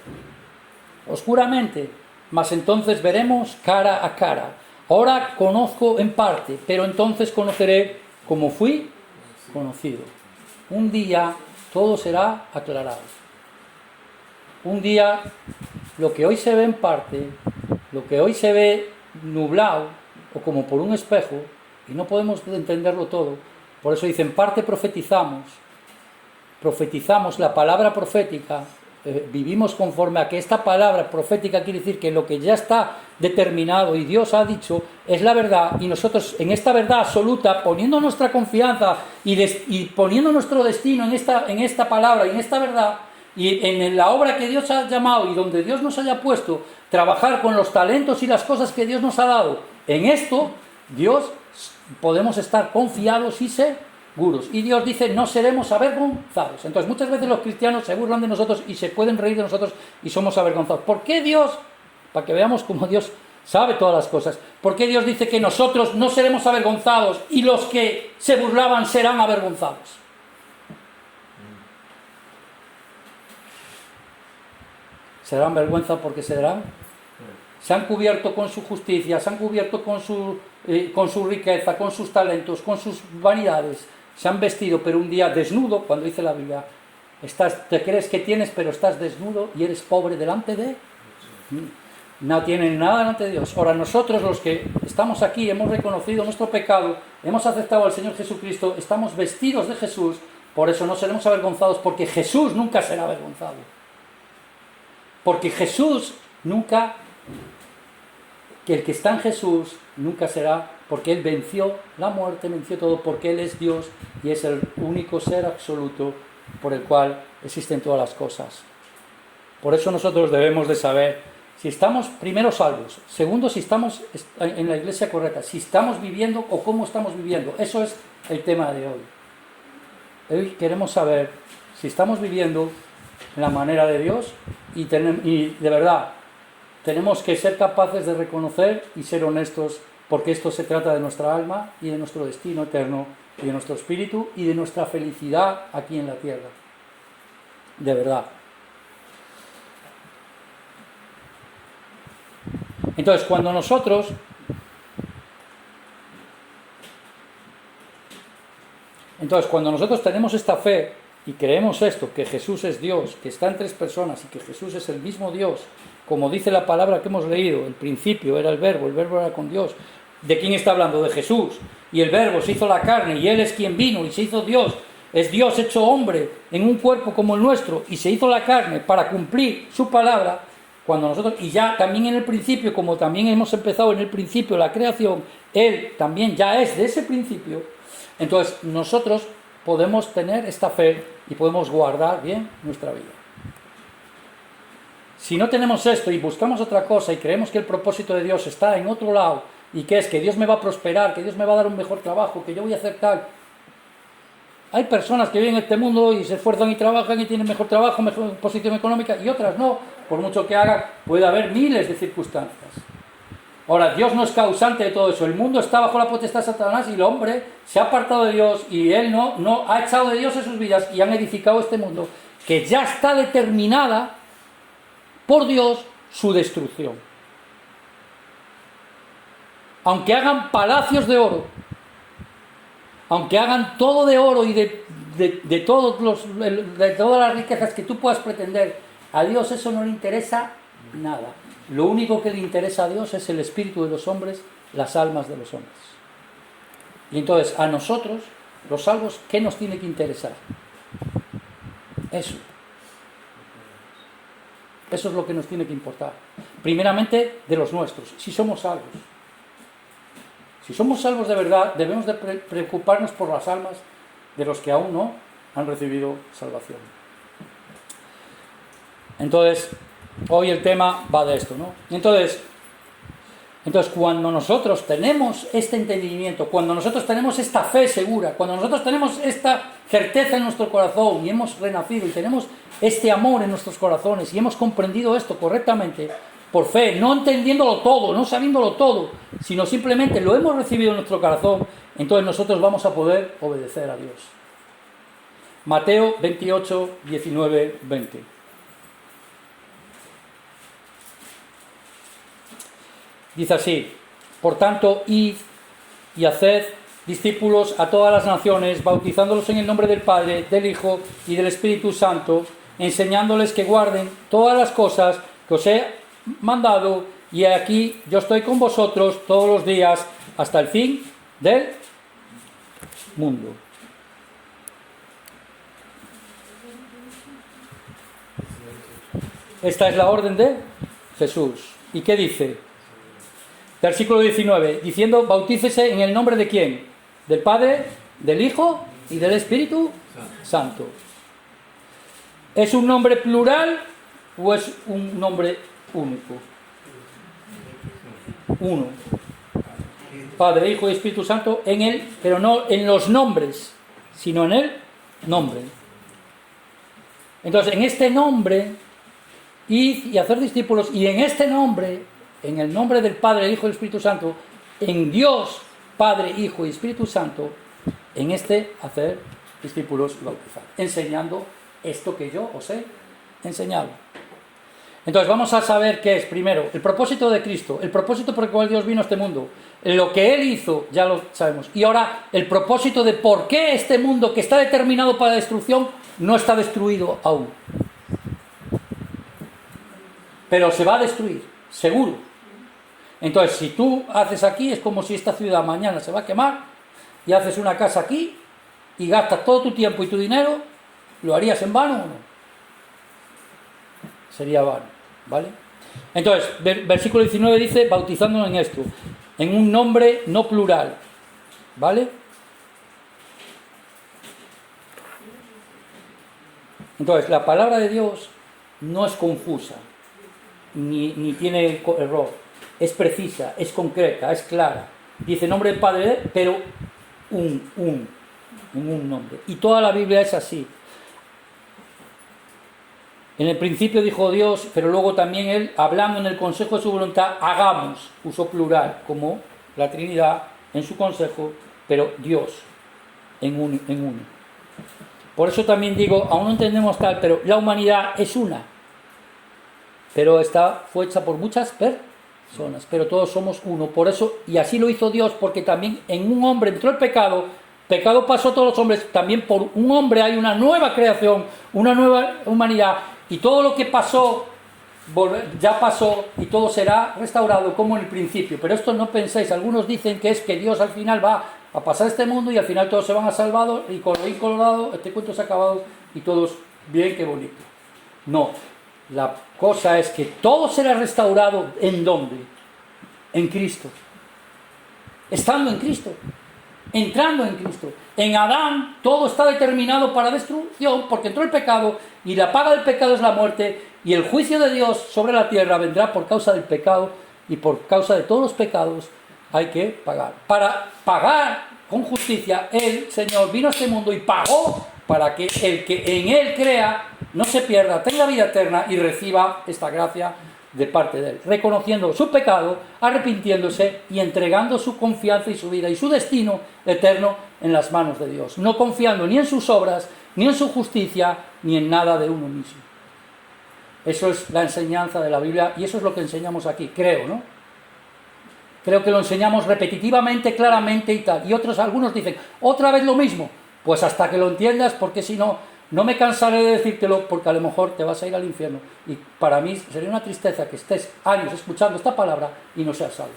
oscuramente, mas entonces veremos cara a cara. Ahora conozco en parte, pero entonces conoceré como fui conocido. Un día todo será aclarado. Un día lo que hoy se ve en parte, lo que hoy se ve nublado o como por un espejo, y no podemos entenderlo todo, por eso dicen parte profetizamos la palabra profética, vivimos conforme a que esta palabra profética quiere decir que lo que ya está determinado y Dios ha dicho es la verdad, y nosotros en esta verdad absoluta, poniendo nuestra confianza y poniendo nuestro destino en esta palabra y en esta verdad, y en la obra que Dios ha llamado y donde Dios nos haya puesto, trabajar con los talentos y las cosas que Dios nos ha dado, en esto Dios podemos estar confiados y seguros. Y Dios dice, no seremos avergonzados. Entonces muchas veces los cristianos se burlan de nosotros y se pueden reír de nosotros y somos avergonzados. ¿Por qué Dios? Para que veamos cómo Dios sabe todas las cosas. ¿Por qué Dios dice que nosotros no seremos avergonzados y los que se burlaban serán avergonzados? Serán vergüenza porque se han cubierto con su justicia, se han cubierto con su riqueza, con sus talentos, con sus vanidades, se han vestido, pero un día desnudo, cuando dice la Biblia, te crees que tienes, pero estás desnudo y eres pobre delante de... No tienen nada delante de Dios. Ahora nosotros los que estamos aquí, hemos reconocido nuestro pecado, hemos aceptado al Señor Jesucristo, estamos vestidos de Jesús, por eso no seremos avergonzados, porque Jesús nunca será avergonzado. Porque Jesús nunca, que el que está en Jesús nunca será, porque Él venció la muerte, venció todo, porque Él es Dios y es el único ser absoluto por el cual existen todas las cosas. Por eso nosotros debemos de saber si estamos primero salvos, segundo si estamos en la iglesia correcta, si estamos viviendo o cómo estamos viviendo. Eso es el tema de hoy. Hoy queremos saber si estamos viviendo en la manera de Dios y de verdad tenemos que ser capaces de reconocer y ser honestos, porque esto se trata de nuestra alma y de nuestro destino eterno y de nuestro espíritu y de nuestra felicidad aquí en la tierra. De verdad. Entonces, cuando nosotros tenemos esta fe y creemos esto, que Jesús es Dios, que está en tres personas y que Jesús es el mismo Dios, como dice la palabra que hemos leído, el principio era el verbo era con Dios. ¿De quién está hablando? De Jesús. Y el verbo se hizo la carne y Él es quien vino y se hizo Dios. Es Dios hecho hombre en un cuerpo como el nuestro y se hizo la carne para cumplir su palabra. Cuando nosotros, y ya también en el principio, como también hemos empezado en el principio la creación, Él también ya es de ese principio. Entonces nosotros podemos tener esta fe y podemos guardar bien nuestra vida. Si no tenemos esto y buscamos otra cosa y creemos que el propósito de Dios está en otro lado y que es que Dios me va a prosperar, que Dios me va a dar un mejor trabajo, que yo voy a hacer tal. Hay personas que viven en este mundo y se esfuerzan y trabajan y tienen mejor trabajo, mejor posición económica, y otras no. Por mucho que hagan, puede haber miles de circunstancias. Ahora, Dios no es causante de todo eso. El mundo está bajo la potestad de Satanás y el hombre se ha apartado de Dios y él no ha echado de Dios en sus vidas y han edificado este mundo que ya está determinada por Dios su destrucción. Aunque hagan palacios de oro, aunque hagan todo de oro y de todas las riquezas que tú puedas pretender, a Dios eso no le interesa nada. Lo único que le interesa a Dios es el espíritu de los hombres, las almas de los hombres. Y entonces a nosotros, los salvos, ¿qué nos tiene que interesar? Eso. Eso es lo que nos tiene que importar. Primeramente de los nuestros, si somos salvos. Si somos salvos de verdad, debemos de preocuparnos por las almas de los que aún no han recibido salvación. Entonces, Hoy el tema va de esto, ¿no? Entonces, cuando nosotros tenemos este entendimiento, cuando nosotros tenemos esta fe segura, cuando nosotros tenemos esta certeza en nuestro corazón y hemos renacido y tenemos este amor en nuestros corazones y hemos comprendido esto correctamente, por fe, no entendiéndolo todo, no sabiéndolo todo, sino simplemente lo hemos recibido en nuestro corazón, entonces nosotros vamos a poder obedecer a Dios. Mateo 28, 19, 20. Dice así: por tanto, id y haced discípulos a todas las naciones, bautizándolos en el nombre del Padre, del Hijo y del Espíritu Santo, enseñándoles que guarden todas las cosas que os he mandado, y aquí yo estoy con vosotros todos los días hasta el fin del mundo. Esta es la orden de Jesús. ¿Y qué dice? Versículo 19, diciendo: bautícese en el nombre de ¿quién? Del Padre, del Hijo y del Espíritu Santo. ¿Es un nombre plural o es un nombre único? Uno. Padre, Hijo y Espíritu Santo en él, pero no en los nombres, sino en el nombre. Entonces, en este nombre, id y hacer discípulos, y en este nombre, en el nombre del Padre, el Hijo y el Espíritu Santo, en Dios, Padre, Hijo y Espíritu Santo, en este hacer discípulos y bautizar, enseñando esto que yo os he enseñado. Entonces vamos a saber qué es, primero, el propósito de Cristo, el propósito por el cual Dios vino a este mundo, lo que Él hizo, ya lo sabemos, y ahora el propósito de por qué este mundo que está determinado para la destrucción no está destruido aún. Pero se va a destruir, seguro. Entonces, si tú haces aquí, es como si esta ciudad mañana se va a quemar, y haces una casa aquí, y gastas todo tu tiempo y tu dinero, ¿lo harías en vano o no? Sería vano, ¿vale? Entonces, versículo 19 dice, bautizándonos en esto, en un nombre no plural, ¿vale? Entonces, la palabra de Dios no es confusa, ni tiene error, es precisa, es concreta, es clara. Dice nombre del Padre, pero en un nombre. Y toda la Biblia es así. En el principio dijo Dios, pero luego también Él, hablando en el consejo de su voluntad, hagamos, uso plural, como la Trinidad en su consejo, pero Dios en uno. Por eso también digo, aún no entendemos tal, pero la humanidad es una. Pero fue hecha por muchas personas, pero todos somos uno. Por eso, y así lo hizo Dios, porque también en un hombre entró el pecado pasó a todos los hombres, también por un hombre hay una nueva creación, una nueva humanidad, y todo lo que pasó, ya pasó, y todo será restaurado como en el principio. Pero esto no penséis, algunos dicen que es que Dios al final va a pasar este mundo y al final todos se van a salvar, y colorín colorado, este cuento se ha acabado, y todos, bien, qué bonito. No. La cosa es que todo será restaurado, ¿en dónde? En Cristo. Estando en Cristo. Entrando en Cristo. En Adán todo está determinado para destrucción, porque entró el pecado, y la paga del pecado es la muerte, y el juicio de Dios sobre la tierra vendrá por causa del pecado, y por causa de todos los pecados hay que pagar. Para pagar con justicia, el Señor vino a este mundo y pagó para que el que en Él crea no se pierda, tenga vida eterna y reciba esta gracia de parte de Él, reconociendo su pecado, arrepintiéndose y entregando su confianza y su vida y su destino eterno en las manos de Dios, no confiando ni en sus obras, ni en su justicia, ni en nada de uno mismo. Eso es la enseñanza de la Biblia, y eso es lo que enseñamos aquí, creo, ¿no? Creo que lo enseñamos repetitivamente, claramente y tal. Y algunos dicen, otra vez lo mismo. Pues hasta que lo entiendas, porque si no, no me cansaré de decírtelo, porque a lo mejor te vas a ir al infierno. Y para mí sería una tristeza que estés años escuchando esta palabra y no seas salvo.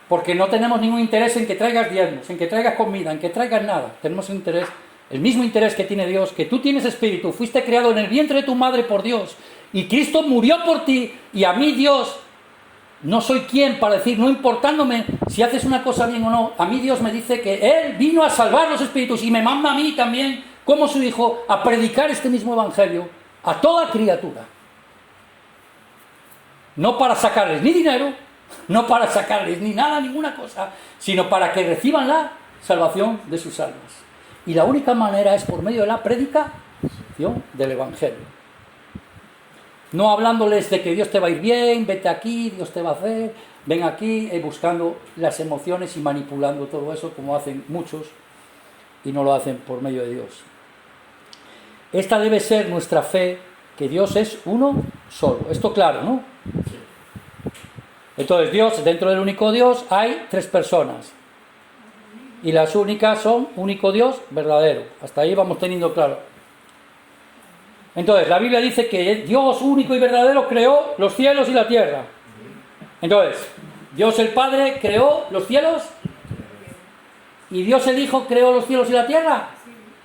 Porque no tenemos ningún interés en que traigas diezmos, en que traigas comida, en que traigas nada. Tenemos interés, el mismo interés que tiene Dios, que tú tienes espíritu, fuiste creado en el vientre de tu madre por Dios, y Cristo murió por ti, y a mí Dios... No soy quien para decir, no importándome si haces una cosa bien o no, a mí Dios me dice que Él vino a salvar los espíritus y me manda a mí también como su Hijo, a predicar este mismo Evangelio a toda criatura. No para sacarles ni dinero, no para sacarles ni nada, ninguna cosa, sino para que reciban la salvación de sus almas. Y la única manera es por medio de la predicación del Evangelio. No hablándoles de que Dios te va a ir bien, vete aquí, Dios te va a hacer, ven aquí, buscando las emociones y manipulando todo eso, como hacen muchos, y no lo hacen por medio de Dios. Esta debe ser nuestra fe, que Dios es uno solo. Esto claro, ¿no? Entonces Dios, dentro del único Dios hay 3 personas. Y las únicas son único Dios verdadero. Hasta ahí vamos teniendo claro. Entonces, la Biblia dice que Dios único y verdadero creó los cielos y la tierra. Entonces, Dios el Padre creó los cielos. ¿Y Dios el Hijo creó los cielos y la tierra?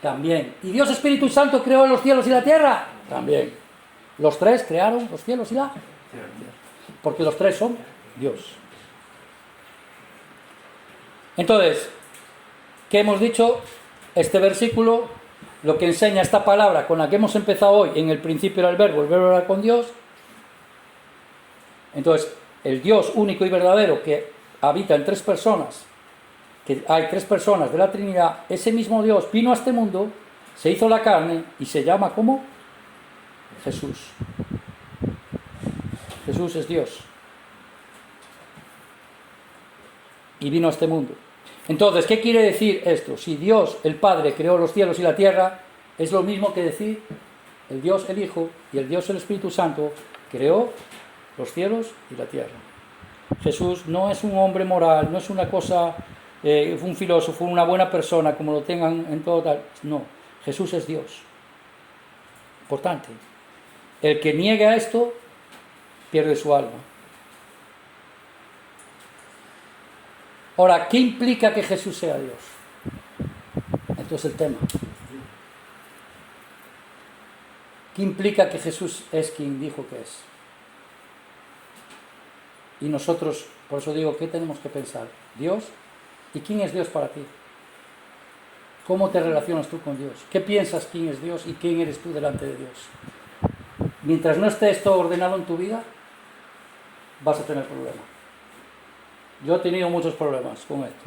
También. ¿Y Dios Espíritu Santo creó los cielos y la tierra? También. Los 3 crearon los cielos y la tierra. Porque los 3 son Dios. Entonces, ¿qué hemos dicho? Este versículo, lo que enseña esta palabra con la que hemos empezado hoy, en el principio era el verbo era con Dios. Entonces, el Dios único y verdadero que habita en 3 personas, que hay 3 personas de la Trinidad, ese mismo Dios vino a este mundo, se hizo la carne y se llama ¿cómo? Jesús. Jesús es Dios. Y vino a este mundo. Entonces, ¿qué quiere decir esto? Si Dios, el Padre, creó los cielos y la tierra, es lo mismo que decir el Dios, el Hijo, y el Dios, el Espíritu Santo, creó los cielos y la tierra. Jesús no es un hombre moral, no es una cosa, un filósofo, una buena persona, como lo tengan en todo tal. No, Jesús es Dios. Importante. El que niega esto, pierde su alma. Ahora, ¿qué implica que Jesús sea Dios? Esto es el tema. ¿Qué implica que Jesús es quien dijo que es? Y nosotros, por eso digo, ¿qué tenemos que pensar? Dios. ¿Y quién es Dios para ti? ¿Cómo te relacionas tú con Dios? ¿Qué piensas quién es Dios y quién eres tú delante de Dios? Mientras no esté esto ordenado en tu vida, vas a tener problemas. Yo he tenido muchos problemas con esto,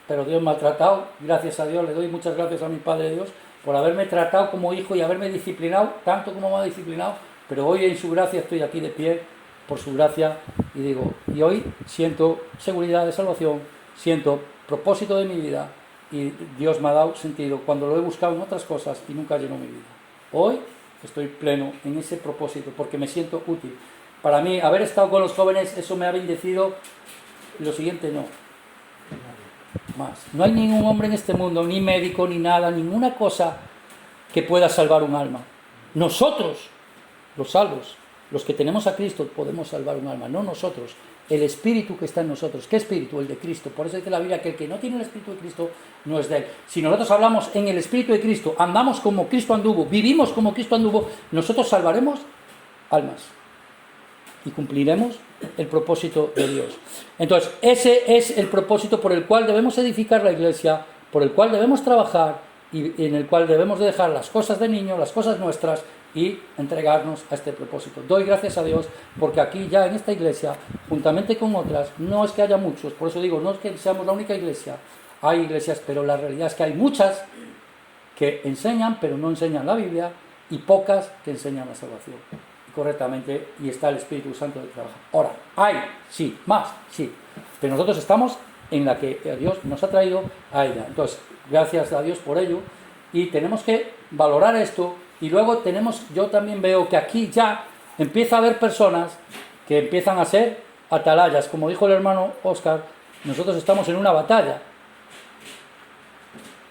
pero Dios me ha tratado, gracias a Dios, le doy muchas gracias a mi Padre Dios por haberme tratado como hijo y haberme disciplinado tanto como me ha disciplinado, pero hoy en su gracia estoy aquí de pie, por su gracia, y digo, y hoy siento seguridad de salvación, siento propósito de mi vida, y Dios me ha dado sentido cuando lo he buscado en otras cosas y nunca llenó mi vida. Hoy estoy pleno en ese propósito porque me siento útil. Para mí, haber estado con los jóvenes, eso me ha bendecido. Lo siguiente no. Más. No hay ningún hombre en este mundo, ni médico, ni nada, ninguna cosa que pueda salvar un alma. Nosotros, los salvos, los que tenemos a Cristo, podemos salvar un alma, no nosotros. El Espíritu que está en nosotros. ¿Qué Espíritu? El de Cristo. Por eso dice la Biblia que el que no tiene el Espíritu de Cristo no es de él. Si nosotros hablamos en el Espíritu de Cristo, andamos como Cristo anduvo, vivimos como Cristo anduvo, nosotros salvaremos almas. Y cumpliremos el propósito de Dios. Entonces, ese es el propósito por el cual debemos edificar la iglesia, por el cual debemos trabajar y en el cual debemos de dejar las cosas de niño, las cosas nuestras y entregarnos a este propósito. Doy gracias a Dios porque aquí ya en esta iglesia, juntamente con otras, no es que haya muchos, por eso digo, no es que seamos la única iglesia, hay iglesias, pero la realidad es que hay muchas que enseñan, pero no enseñan la Biblia, y pocas que enseñan la salvación correctamente, y está el Espíritu Santo de trabajar. Ahora, hay, sí, más, sí, pero nosotros estamos en la que Dios nos ha traído a ella. Entonces, gracias a Dios por ello, y tenemos que valorar esto, y luego yo también veo que aquí ya empieza a haber personas que empiezan a ser atalayas, como dijo el hermano Óscar, nosotros estamos en una batalla.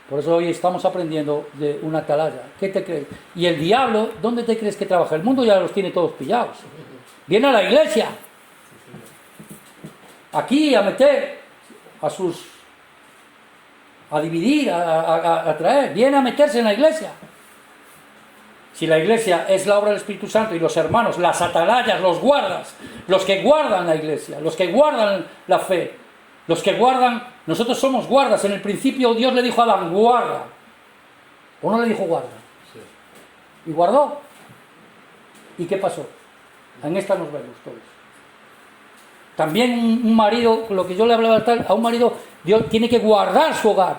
Por eso hoy estamos aprendiendo de una atalaya. ¿Qué te crees? Y el diablo, ¿dónde te crees que trabaja? El mundo ya los tiene todos pillados. Viene a la iglesia. Aquí a meter a dividir, a traer. Viene a meterse en la iglesia. Si la iglesia es la obra del Espíritu Santo y los hermanos, las atalayas, los guardas, los que guardan la iglesia, los que guardan la fe, los que guardan, nosotros somos guardas. En el principio Dios le dijo a Adán, guarda. ¿O no le dijo guarda? Sí. ¿Y guardó? ¿Y qué pasó? En esta nos vemos todos. También un marido, lo que yo le hablaba tal, a un marido, Dios tiene que guardar su hogar.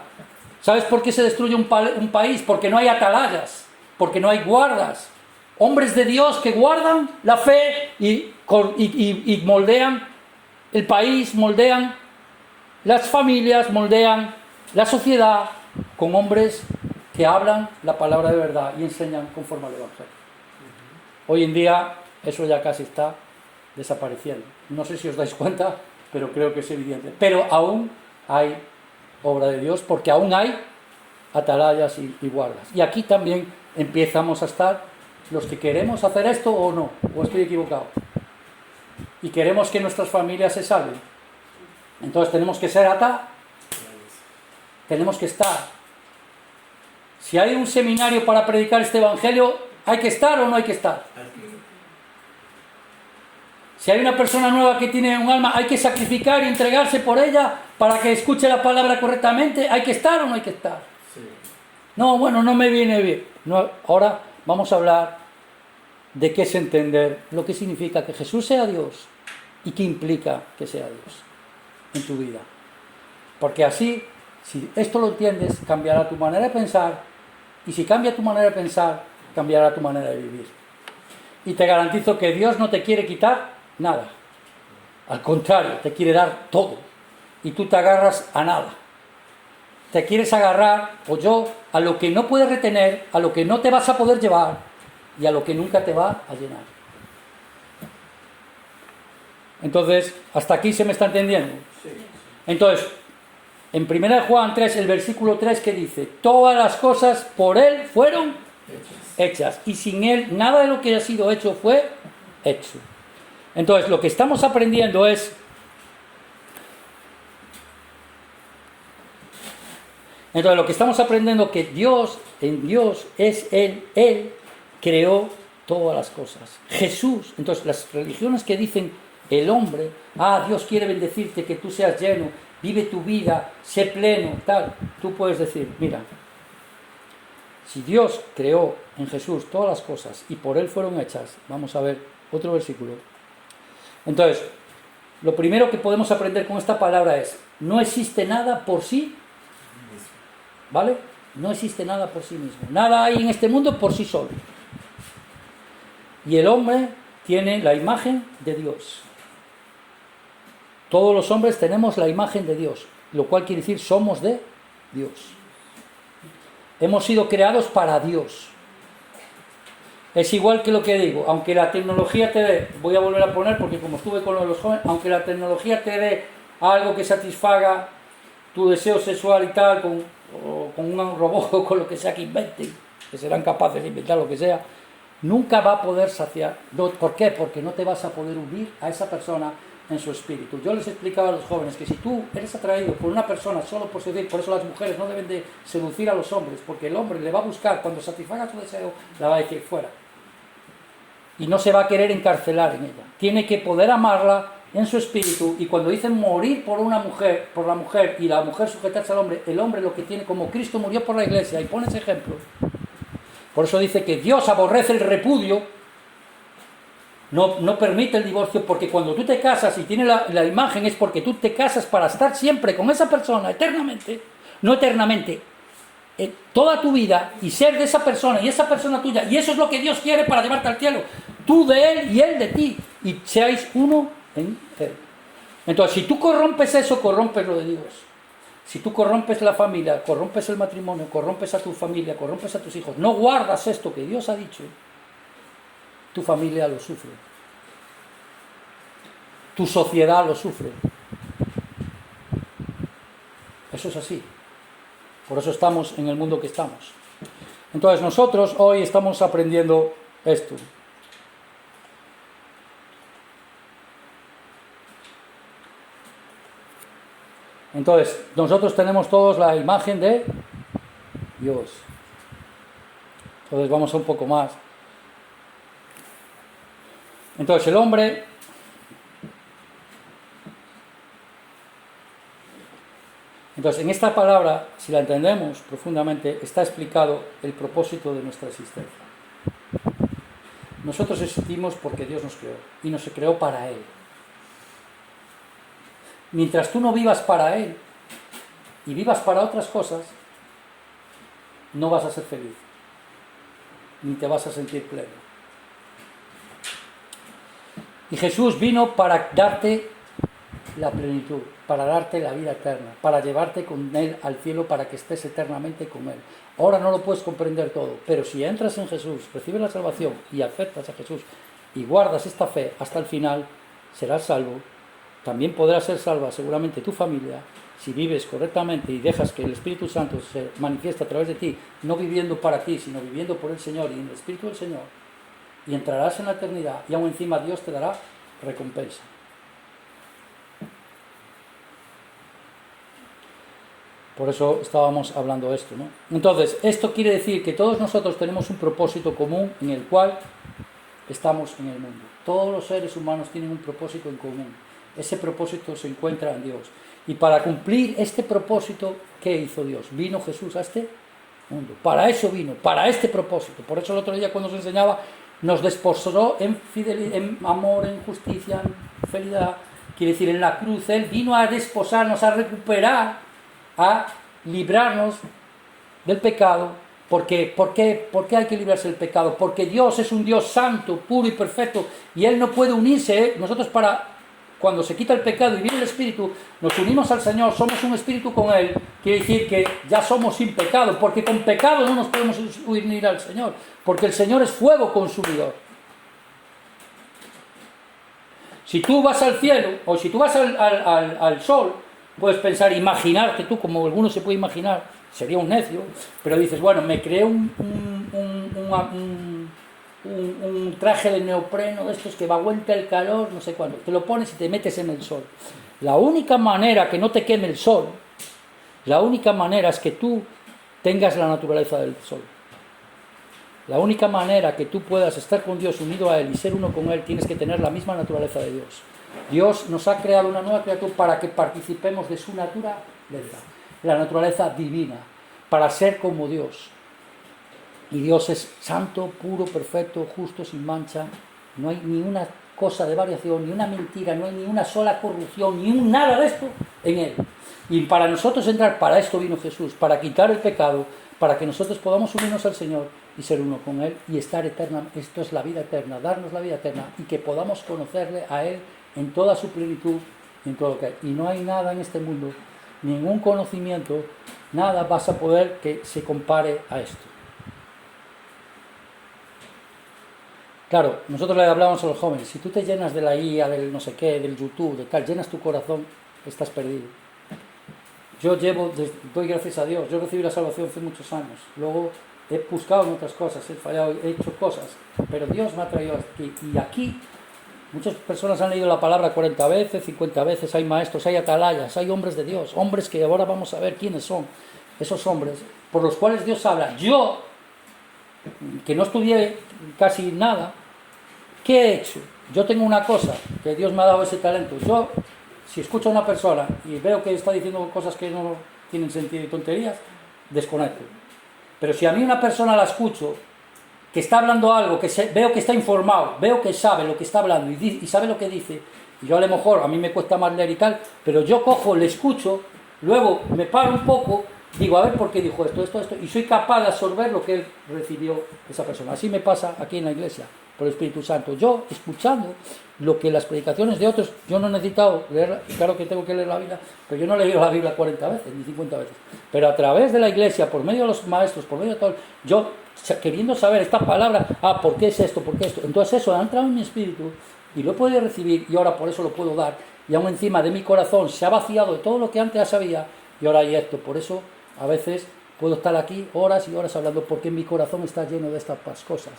¿Sabes por qué se destruye un país? Porque no hay atalayas, porque no hay guardas. Hombres de Dios que guardan la fe y moldean el país, moldean las familias, moldean la sociedad con hombres que hablan la palabra de verdad y enseñan conforme al Evangelio. Hoy en día eso ya casi está desapareciendo. No sé si os dais cuenta, pero creo que es evidente. Pero aún hay obra de Dios, porque aún hay atalayas y guardas. Y aquí también empezamos a estar los que queremos hacer esto o no, o estoy equivocado. Y queremos que nuestras familias se salven. Entonces tenemos que ser tenemos que estar. Si hay un seminario para predicar este evangelio, ¿hay que estar o no hay que estar? Si hay una persona nueva que tiene un alma, ¿hay que sacrificar y entregarse por ella para que escuche la palabra correctamente? ¿Hay que estar o no hay que estar? Sí. No, bueno, no me viene bien. No, ahora vamos a hablar de qué es entender lo que significa que Jesús sea Dios y qué implica que sea Dios en tu vida. Porque así, si esto lo entiendes, cambiará tu manera de pensar, y si cambia tu manera de pensar, cambiará tu manera de vivir. Y te garantizo que Dios no te quiere quitar nada. Al contrario, te quiere dar todo. Y tú te agarras a nada. Te quieres agarrar, o yo, a lo que no puedes retener, a lo que no te vas a poder llevar y a lo que nunca te va a llenar. Entonces, hasta aquí se me está entendiendo. Sí. Entonces, en 1 Juan 3, el versículo 3, que dice: todas las cosas por Él fueron hechas, y sin Él nada de lo que ha sido hecho fue hecho. Entonces, lo que estamos aprendiendo es que Dios, en Dios es Él creó todas las cosas. Jesús, entonces las religiones que dicen el hombre, Dios quiere bendecirte, que tú seas lleno, vive tu vida, sé pleno, tal. Tú puedes decir, mira, si Dios creó en Jesús todas las cosas y por Él fueron hechas, vamos a ver otro versículo. Entonces, lo primero que podemos aprender con esta palabra es: no existe nada por sí, ¿vale? No existe nada por sí mismo. Nada hay en este mundo por sí solo. Y el hombre tiene la imagen de Dios. Todos los hombres tenemos la imagen de Dios, lo cual quiere decir somos de Dios. Hemos sido creados para Dios. Es igual que lo que digo, aunque la tecnología te dé, voy a volver a poner porque como estuve con los jóvenes, aunque la tecnología te dé algo que satisfaga tu deseo sexual y tal, con un robot o con lo que sea que inventen, que serán capaces de inventar lo que sea, nunca va a poder saciar. ¿Por qué? Porque no te vas a poder unir a esa persona en su espíritu. Yo les explicaba a los jóvenes que si tú eres atraído por una persona solo por seducir, por eso las mujeres no deben de seducir a los hombres, porque el hombre le va a buscar, cuando satisfaga su deseo, la va a decir fuera. Y no se va a querer encarcelar en ella. Tiene que poder amarla en su espíritu, y cuando dicen morir por una mujer, por la mujer, y la mujer sujetarse al hombre, el hombre lo que tiene, como Cristo murió por la iglesia, y pone ese ejemplo. Por eso dice que Dios aborrece el repudio, no permite el divorcio, porque cuando tú te casas y tienes la imagen, es porque tú te casas para estar siempre con esa persona, eternamente, no eternamente, toda tu vida, y ser de esa persona y esa persona tuya, y eso es lo que Dios quiere para llevarte al cielo, tú de Él y Él de ti, y seáis uno en Él. Entonces, si tú corrompes eso, corrompes lo de Dios. Si tú corrompes la familia, corrompes el matrimonio, corrompes a tu familia, corrompes a tus hijos, no guardas esto que Dios ha dicho, tu familia lo sufre, tu sociedad lo sufre. Eso es así. Por eso estamos en el mundo que estamos. Entonces nosotros hoy estamos aprendiendo esto. Entonces, nosotros tenemos todos la imagen de Dios. Entonces vamos a un poco más. Entonces el hombre Entonces, en esta palabra, si la entendemos profundamente, está explicado el propósito de nuestra existencia. Nosotros existimos porque Dios nos creó, y nos creó para Él. Mientras tú no vivas para Él, y vivas para otras cosas, no vas a ser feliz, ni te vas a sentir pleno. Y Jesús vino para darte la plenitud, para darte la vida eterna, para llevarte con Él al cielo, para que estés eternamente con Él. Ahora no lo puedes comprender todo, pero si entras en Jesús, recibes la salvación y aceptas a Jesús y guardas esta fe hasta el final, serás salvo. También podrá ser salva seguramente tu familia, si vives correctamente y dejas que el Espíritu Santo se manifieste a través de ti, no viviendo para ti, sino viviendo por el Señor y en el Espíritu del Señor, y entrarás en la eternidad, y aún encima Dios te dará recompensa. Por eso estábamos hablando de esto, ¿no? Entonces, esto quiere decir que todos nosotros tenemos un propósito común en el cual estamos en el mundo. Todos los seres humanos tienen un propósito en común. Ese propósito se encuentra en Dios. Y para cumplir este propósito, ¿qué hizo Dios? Vino Jesús a este mundo. Para eso vino, para este propósito. Por eso el otro día cuando se enseñaba, nos desposó en fidelidad, en amor, en justicia, en fidelidad. Quiere decir, en la cruz Él vino a desposarnos, a recuperar, a librarnos del pecado. ¿Por qué hay que librarse del pecado? Porque Dios es un Dios santo, puro y perfecto, y Él no puede unirse. Nosotros cuando se quita el pecado y viene el Espíritu, nos unimos al Señor, somos un Espíritu con Él, quiere decir que ya somos sin pecado, porque con pecado no nos podemos unir al Señor, porque el Señor es fuego consumidor. Si tú vas al cielo, o si tú vas al sol, puedes pensar, imaginarte tú, como alguno se puede imaginar, sería un necio, pero dices, bueno, me creé un traje de neopreno de estos que va a aguantar el calor, no sé cuándo, te lo pones y te metes en el sol. La única manera que no te queme el sol, la única manera es que tú tengas la naturaleza del sol. La única manera que tú puedas estar con Dios, unido a Él y ser uno con Él, tienes que tener la misma naturaleza de Dios. Dios nos ha creado una nueva criatura para que participemos de su naturaleza, la naturaleza divina, para ser como Dios. Y Dios es santo, puro, perfecto, justo, sin mancha. No hay ni una cosa de variación, ni una mentira, no hay ni una sola corrupción, ni un nada de esto en Él. Y para nosotros entrar, para esto vino Jesús, para quitar el pecado, para que nosotros podamos unirnos al Señor y ser uno con Él y estar eterna. Esto es la vida eterna, darnos la vida eterna y que podamos conocerle a Él en toda su plenitud, en todo lo que hay. Y no hay nada en este mundo, ningún conocimiento, nada vas a poder que se compare a esto. Claro, nosotros le hablamos a los jóvenes, si tú te llenas de la IA, del no sé qué, del YouTube, de tal, llenas tu corazón, estás perdido. Yo doy gracias a Dios, yo recibí la salvación hace muchos años, luego he buscado en otras cosas, he fallado, he hecho cosas, pero Dios me ha traído aquí. Y aquí muchas personas han leído la palabra 40 veces, 50 veces, hay maestros, hay atalayas, hay hombres de Dios, hombres que ahora vamos a ver quiénes son esos hombres, por los cuales Dios habla. Yo, que no estudié casi nada, ¿qué he hecho? Yo tengo una cosa, que Dios me ha dado ese talento. Yo, si escucho a una persona y veo que está diciendo cosas que no tienen sentido y tonterías, desconecto. Pero si a mí una persona la escucho, que está hablando algo, veo que está informado, veo que sabe lo que está hablando y sabe lo que dice, y yo a lo mejor, a mí me cuesta más leer y tal, pero yo cojo, le escucho, luego me paro un poco, digo, a ver por qué dijo esto, y soy capaz de absorber lo que él recibió esa persona. Así me pasa aquí en la iglesia, por el Espíritu Santo. Yo, escuchando lo que las predicaciones de otros, yo no he necesitado leer, claro que tengo que leer la Biblia, pero yo no he leído la Biblia 40 veces, ni 50 veces. Pero a través de la iglesia, por medio de los maestros, por medio de todo, yo queriendo saber esta palabra, ¿por qué es esto? ¿Por qué esto? Entonces eso ha entrado en mi espíritu y lo he podido recibir y ahora por eso lo puedo dar. Y aún encima de mi corazón se ha vaciado de todo lo que antes ya sabía y ahora hay esto. Por eso a veces puedo estar aquí horas y horas hablando porque mi corazón está lleno de estas cosas.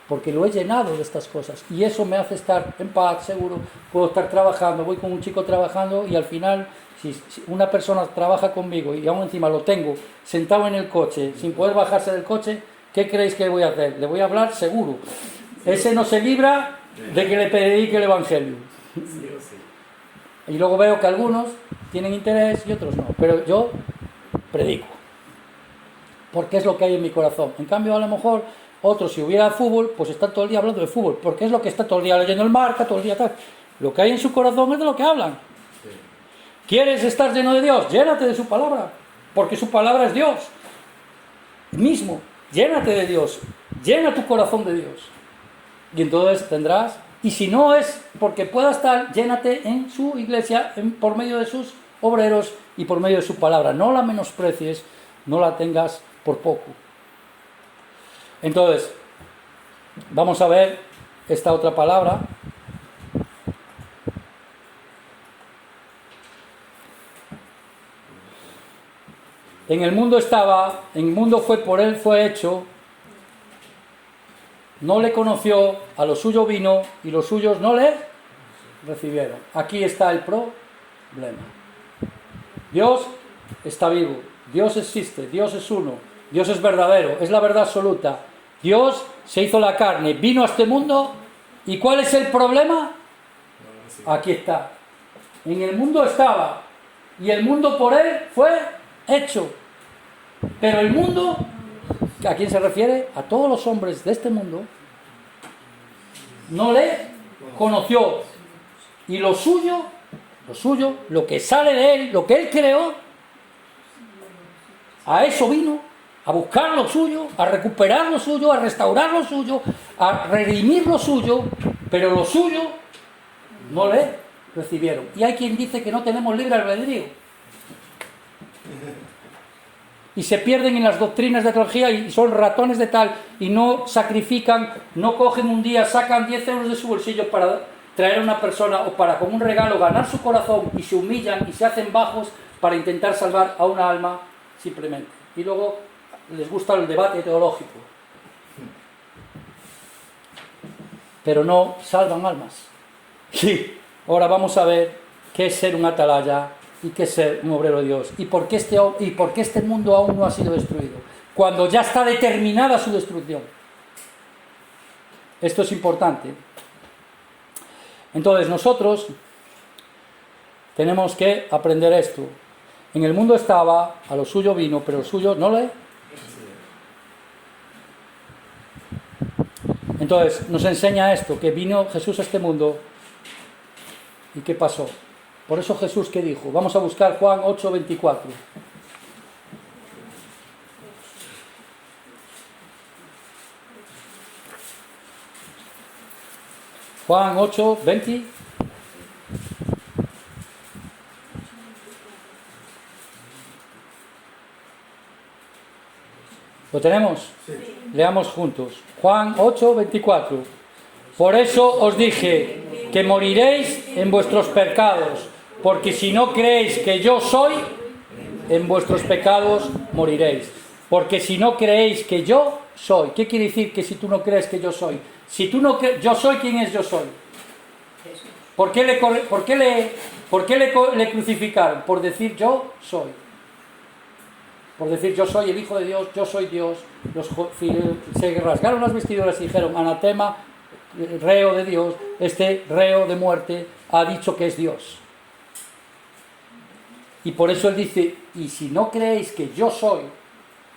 Porque lo he llenado de estas cosas y eso me hace estar en paz, seguro. Puedo estar trabajando, voy con un chico trabajando y al final, si una persona trabaja conmigo y aún encima lo tengo sentado en el coche, sin poder bajarse del coche, ¿qué creéis que voy a hacer? Le voy a hablar seguro. Ese no se libra de que le predique el Evangelio. Y luego veo que algunos tienen interés y otros no. Pero yo predico. Porque es lo que hay en mi corazón. En cambio, a lo mejor, otros, si hubiera fútbol, pues están todo el día hablando de fútbol. Porque es lo que está todo el día leyendo el Marca, todo el día tal. Lo que hay en su corazón es de lo que hablan. ¿Quieres estar lleno de Dios? Llénate de su palabra. Porque su palabra es Dios mismo. Llénate de Dios. Llena tu corazón de Dios. Y entonces tendrás... Y si no es porque pueda estar, llénate en su iglesia por medio de sus obreros y por medio de su palabra. No la menosprecies, no la tengas por poco. Entonces, vamos a ver esta otra palabra. En el mundo estaba, en el mundo fue por él, fue hecho. No le conoció, a lo suyo vino y los suyos no le recibieron. Aquí está el problema. Dios está vivo, Dios existe, Dios es uno, Dios es verdadero, es la verdad absoluta. Dios se hizo la carne, vino a este mundo. ¿Y cuál es el problema? Aquí está. En el mundo estaba y el mundo por él fue hecho. Pero el mundo, ¿a quién se refiere? A todos los hombres de este mundo, no le conoció. Y lo suyo, lo que sale de él, lo que él creó, a eso vino, a buscar lo suyo, a recuperar lo suyo, a restaurar lo suyo, a redimir lo suyo, pero lo suyo no le recibieron. Y hay quien dice que no tenemos libre albedrío. Y se pierden en las doctrinas de teología y son ratones de tal, y no sacrifican, no cogen un día, sacan 10 euros de su bolsillo para traer a una persona o para con un regalo ganar su corazón, y se humillan y se hacen bajos para intentar salvar a una alma simplemente. Y luego les gusta el debate teológico. Pero no salvan almas. Sí, ahora vamos a ver qué es ser un atalaya y qué es ser un obrero de Dios. ¿Y por qué este mundo aún no ha sido destruido? Cuando ya está determinada su destrucción. Esto es importante. Entonces nosotros tenemos que aprender esto. En el mundo estaba, a lo suyo vino, pero lo suyo no le... Entonces nos enseña esto, que vino Jesús a este mundo. ¿Y qué pasó? Por eso Jesús, ¿qué dijo? Vamos a buscar Juan 8:24. Juan 8:20. ¿Lo tenemos? Sí. Leamos juntos. Juan 8:24. Por eso os dije que moriréis en vuestros pecados, porque si no creéis que yo soy, en vuestros pecados moriréis. Porque si no creéis que yo soy, ¿qué quiere decir que si tú no crees que yo soy? Si tú no crees, yo soy, ¿quién es yo soy? ¿Por qué le crucificaron? Por decir yo soy. Por decir yo soy el Hijo de Dios, yo soy Dios. Se rasgaron las vestiduras y dijeron, anatema, reo de Dios, este reo de muerte ha dicho que es Dios. Y por eso él dice, y si no creéis que yo soy,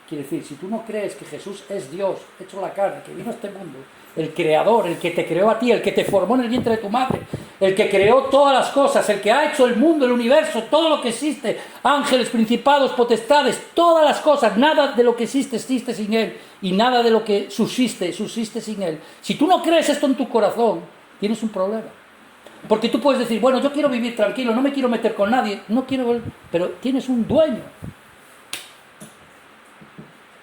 quiere decir, si tú no crees que Jesús es Dios, hecho la carne, que vino a este mundo, el creador, el que te creó a ti, el que te formó en el vientre de tu madre, el que creó todas las cosas, el que ha hecho el mundo, el universo, todo lo que existe, ángeles, principados, potestades, todas las cosas, nada de lo que existe sin él, y nada de lo que subsiste sin él. Si tú no crees esto en tu corazón, tienes un problema. Porque tú puedes decir, bueno, yo quiero vivir tranquilo, no me quiero meter con nadie, no quiero, pero tienes un dueño.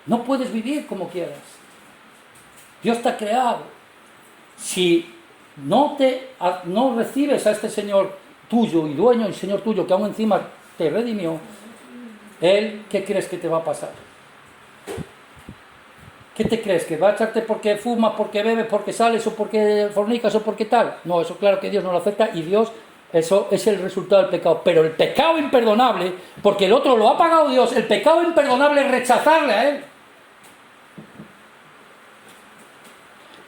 No puedes vivir como quieras. Dios te ha creado. Si no recibes a este Señor tuyo y dueño y Señor tuyo, que aún encima te redimió, Él, ¿qué crees que te va a pasar? ¿Qué te crees? ¿Que va a echarte porque fumas, porque bebes, porque sales o porque fornicas o porque tal? No, eso claro que Dios no lo acepta y Dios, eso es el resultado del pecado. Pero el pecado imperdonable, porque el otro lo ha pagado Dios, el pecado imperdonable es rechazarle a Él.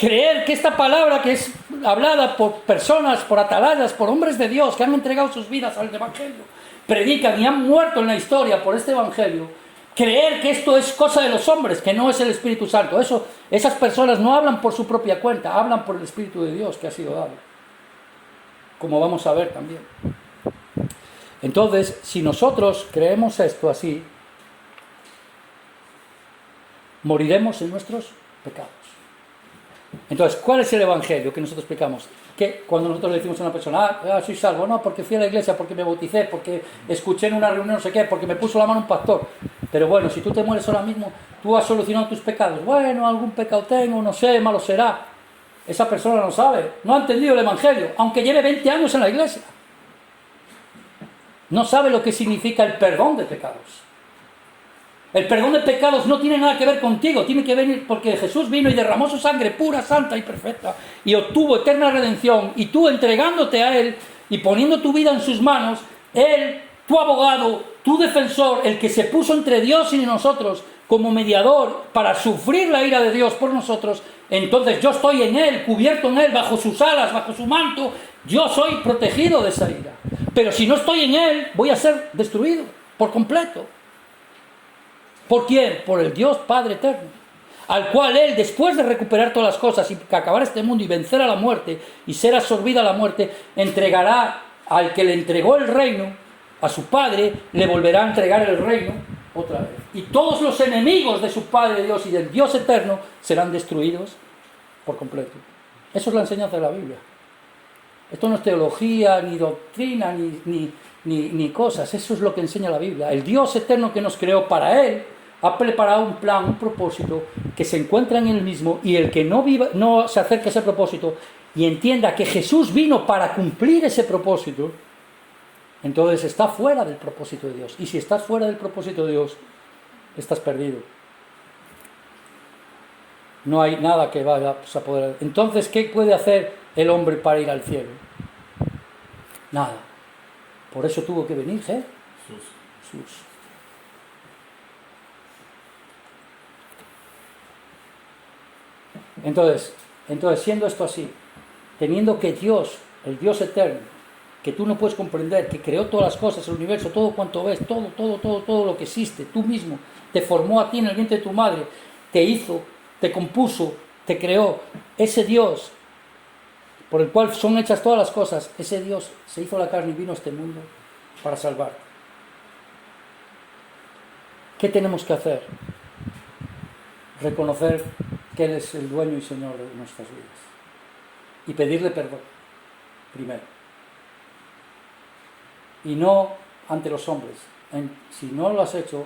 Creer que esta palabra que es hablada por personas, por atalayas, por hombres de Dios que han entregado sus vidas al Evangelio, predican y han muerto en la historia por este Evangelio, creer que esto es cosa de los hombres, que no es el Espíritu Santo, esas personas no hablan por su propia cuenta, hablan por el Espíritu de Dios que ha sido dado, como vamos a ver también. Entonces, si nosotros creemos esto así, moriremos en nuestros pecados. Entonces, ¿cuál es el Evangelio que nosotros explicamos? Que cuando nosotros le decimos a una persona, soy salvo, no, porque fui a la iglesia, porque me bauticé, porque escuché en una reunión no sé qué, porque me puso la mano un pastor. Pero bueno, si tú te mueres ahora mismo, tú has solucionado tus pecados. Bueno, algún pecado tengo, no sé, malo será. Esa persona no sabe, no ha entendido el Evangelio, aunque lleve 20 años en la iglesia. No sabe lo que significa el perdón de pecados. El perdón de pecados no tiene nada que ver contigo, tiene que venir porque Jesús vino y derramó su sangre pura, santa y perfecta y obtuvo eterna redención, y tú entregándote a Él y poniendo tu vida en sus manos, Él, tu abogado, tu defensor, el que se puso entre Dios y nosotros como mediador para sufrir la ira de Dios por nosotros, entonces yo estoy en Él, cubierto en Él, bajo sus alas, bajo su manto, yo soy protegido de esa ira. Pero si no estoy en Él, voy a ser destruido por completo. ¿Por quién? Por el Dios Padre eterno, al cual Él, después de recuperar todas las cosas y acabar este mundo y vencer a la muerte y ser absorbida a la muerte, entregará al que le entregó el reino, a su Padre, le volverá a entregar el reino otra vez. Y todos los enemigos de su Padre Dios y del Dios eterno serán destruidos por completo. Eso es la enseñanza de la Biblia. Esto no es teología, ni doctrina, ni cosas. Eso es lo que enseña la Biblia. El Dios eterno que nos creó para Él ha preparado un plan, un propósito que se encuentra en Él mismo, y el que no se acerque a ese propósito y entienda que Jesús vino para cumplir ese propósito, entonces está fuera del propósito de Dios. Y si estás fuera del propósito de Dios, estás perdido. No hay nada que vaya a poder. Entonces, ¿qué puede hacer el hombre para ir al cielo? Nada. Por eso tuvo que venir Jesús. Entonces, siendo esto así, teniendo que Dios, el Dios eterno, que tú no puedes comprender, que creó todas las cosas, el universo, todo cuanto ves, todo lo que existe, tú mismo, te formó a ti en el vientre de tu madre, te hizo, te compuso, te creó, ese Dios por el cual son hechas todas las cosas, ese Dios se hizo la carne y vino a este mundo para salvarte. ¿Qué tenemos que hacer? Reconocer que Él es el dueño y Señor de nuestras vidas y pedirle perdón primero, y no ante los hombres. Si no lo has hecho,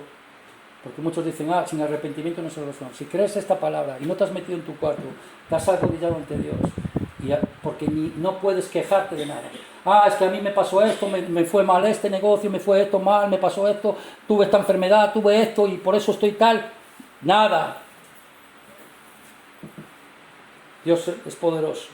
porque muchos dicen, sin arrepentimiento no se resuelve. Si crees esta palabra y no te has metido en tu cuarto, te has arrodillado ante Dios, porque no puedes quejarte de nada. Es que a mí me pasó esto, me fue mal este negocio, me fue esto mal, me pasó esto, tuve esta enfermedad, tuve esto y por eso estoy tal. Nada. Dios es poderoso.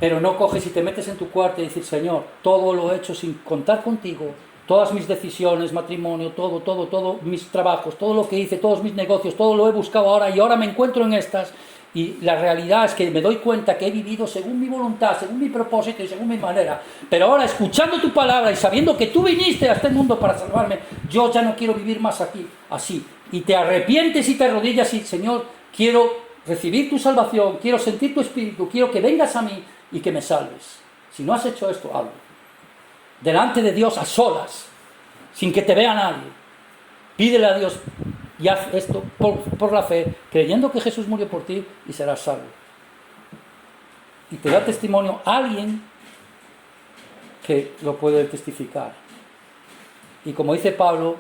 Pero no coges y te metes en tu cuarto y dices, Señor, todo lo he hecho sin contar contigo, todas mis decisiones, matrimonio, todo, mis trabajos, todo lo que hice, todos mis negocios, todo lo he buscado ahora y ahora me encuentro en estas. Y la realidad es que me doy cuenta que he vivido según mi voluntad, según mi propósito y según mi manera. Pero ahora, escuchando tu palabra y sabiendo que tú viniste a este mundo para salvarme, yo ya no quiero vivir más aquí, así. Y te arrepientes y te arrodillas y, Señor, quiero recibir tu salvación, quiero sentir tu espíritu, quiero que vengas a mí y que me salves. Si no has hecho esto, hazlo. Delante de Dios, a solas, sin que te vea nadie. Pídele a Dios y haz esto por la fe, creyendo que Jesús murió por ti, y serás salvo. Y te da testimonio alguien que lo puede testificar. Y como dice Pablo,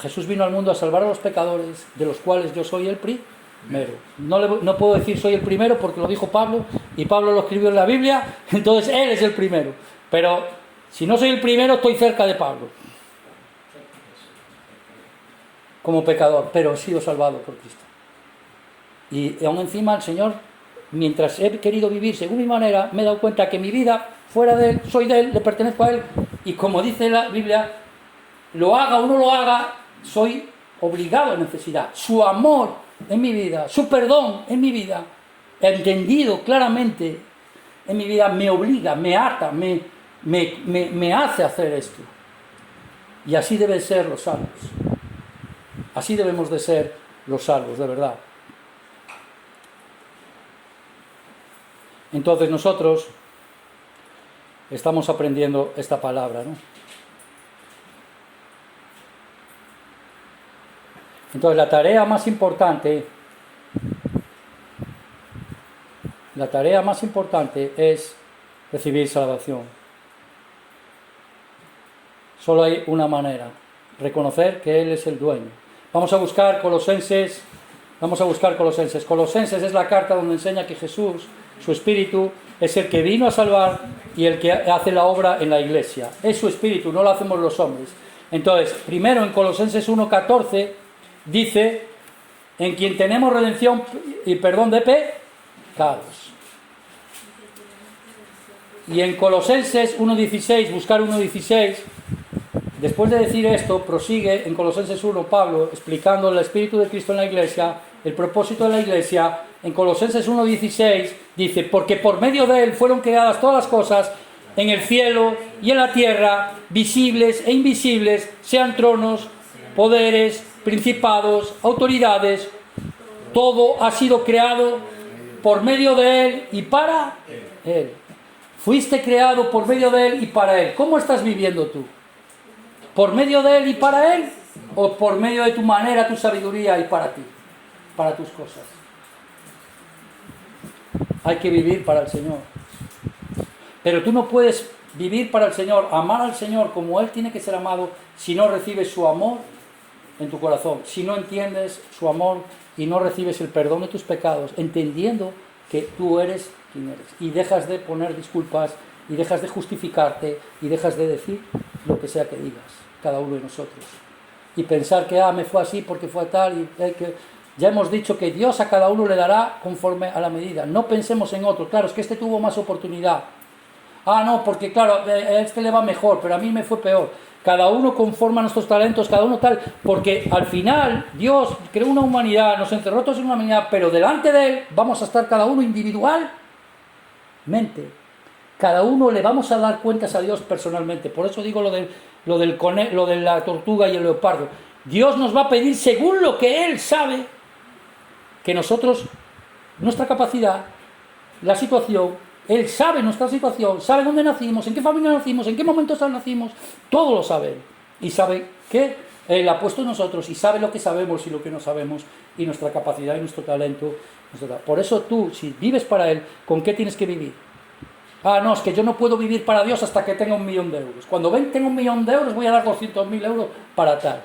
Jesús vino al mundo a salvar a los pecadores, de los cuales yo soy el primero. No puedo decir soy el primero porque lo dijo Pablo, y Pablo lo escribió en la Biblia, entonces él es el primero. Pero si no soy el primero, estoy cerca de Pablo. Como pecador, pero he sido salvado por Cristo. Y aún encima el Señor, mientras he querido vivir según mi manera, me he dado cuenta que mi vida, fuera de Él, soy de Él, le pertenezco a Él. Y como dice la Biblia, lo haga o no lo haga, soy obligado a necesidad. Su amor en mi vida, su perdón en mi vida, entendido claramente en mi vida, me obliga, me ata, me hace hacer esto. Y así deben ser los salvos. Así debemos de ser los salvos, de verdad. Entonces nosotros estamos aprendiendo esta palabra, ¿no? Entonces la tarea más importante es recibir salvación. Solo hay una manera, reconocer que Él es el dueño. Vamos a buscar Colosenses. Colosenses es la carta donde enseña que Jesús, su Espíritu, es el que vino a salvar y el que hace la obra en la iglesia. Es su Espíritu, no lo hacemos los hombres. Entonces, primero en Colosenses 1:14 dice, en quien tenemos redención y perdón de pecados. Y en Colosenses 1:16, buscar 1:16, después de decir esto, prosigue en Colosenses 1, Pablo, explicando el Espíritu de Cristo en la iglesia, el propósito de la iglesia. En Colosenses 1:16 dice, porque por medio de Él fueron creadas todas las cosas, en el cielo y en la tierra, visibles e invisibles, sean tronos, poderes, principados, autoridades, todo ha sido creado por medio de Él y para Él. Fuiste creado por medio de Él y para Él. ¿Cómo estás viviendo tú? ¿Por medio de Él y para Él? ¿O por medio de tu manera, tu sabiduría y para ti? Para tus cosas. Hay que vivir para el Señor. Pero tú no puedes vivir para el Señor, amar al Señor como Él tiene que ser amado, si no recibes su amor en tu corazón, si no entiendes su amor y no recibes el perdón de tus pecados, entendiendo que tú eres quien eres, y dejas de poner disculpas, y dejas de justificarte, y dejas de decir lo que sea que digas, cada uno de nosotros, y pensar que me fue así porque fue tal, y que ya hemos dicho que Dios a cada uno le dará conforme a la medida. No pensemos en otro. Claro, es que este tuvo más oportunidad. No, porque claro, a este le va mejor, pero a mí me fue peor. Cada uno conforme a nuestros talentos, cada uno tal, porque al final Dios creó una humanidad, nos encerró todos en una humanidad, pero delante de Él vamos a estar cada uno individualmente. Cada uno le vamos a dar cuentas a Dios personalmente. Por eso digo lo de la tortuga y el leopardo. Dios nos va a pedir según lo que Él sabe que nosotros, nuestra capacidad, la situación, Él sabe nuestra situación, sabe dónde nacimos, en qué familia nacimos, en qué momentos nacimos, todo lo sabe Él. Y sabe que Él ha puesto en nosotros y sabe lo que sabemos y lo que no sabemos y nuestra capacidad y nuestro talento. Por eso tú, si vives para Él, ¿con qué tienes que vivir? No, es que yo no puedo vivir para Dios hasta que tenga 1.000.000 de euros. Cuando tengo 1.000.000 de euros voy a dar 200.000 euros para tal.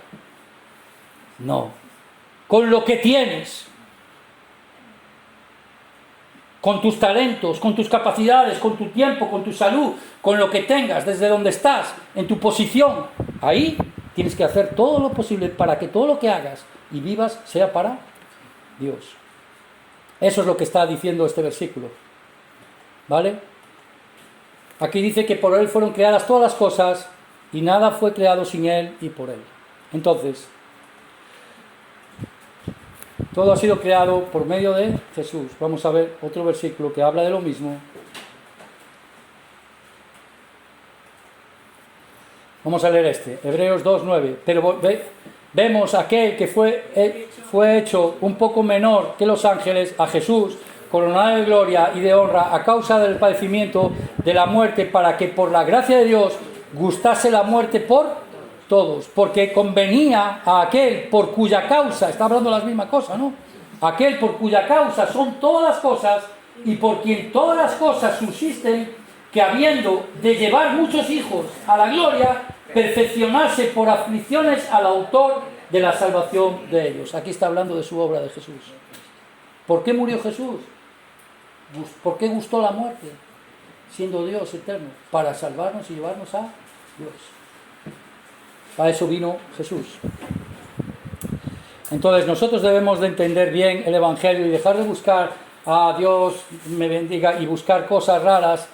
No. Con lo que tienes, con tus talentos, con tus capacidades, con tu tiempo, con tu salud, con lo que tengas, desde donde estás, en tu posición, ahí tienes que hacer todo lo posible para que todo lo que hagas y vivas sea para Dios. Eso es lo que está diciendo este versículo. ¿Vale? Aquí dice que por Él fueron creadas todas las cosas y nada fue creado sin Él y por Él. Entonces, todo ha sido creado por medio de Jesús. Vamos a ver otro versículo que habla de lo mismo. Vamos a leer este, Hebreos 2:9. Pero vemos aquel que fue hecho un poco menor que los ángeles, a Jesús, coronado de gloria y de honra a causa del padecimiento de la muerte, para que por la gracia de Dios gustase la muerte por todos, porque convenía a aquel por cuya causa, está hablando las mismas cosas, ¿no? Aquel por cuya causa son todas las cosas y por quien todas las cosas subsisten, que habiendo de llevar muchos hijos a la gloria, perfeccionarse por aflicciones al autor de la salvación de ellos. Aquí está hablando de su obra de Jesús. ¿Por qué murió Jesús? ¿Por qué gustó la muerte? Siendo Dios eterno, para salvarnos y llevarnos a Dios. Para eso vino Jesús. Entonces nosotros debemos de entender bien el Evangelio y dejar de buscar a Dios me bendiga y buscar cosas raras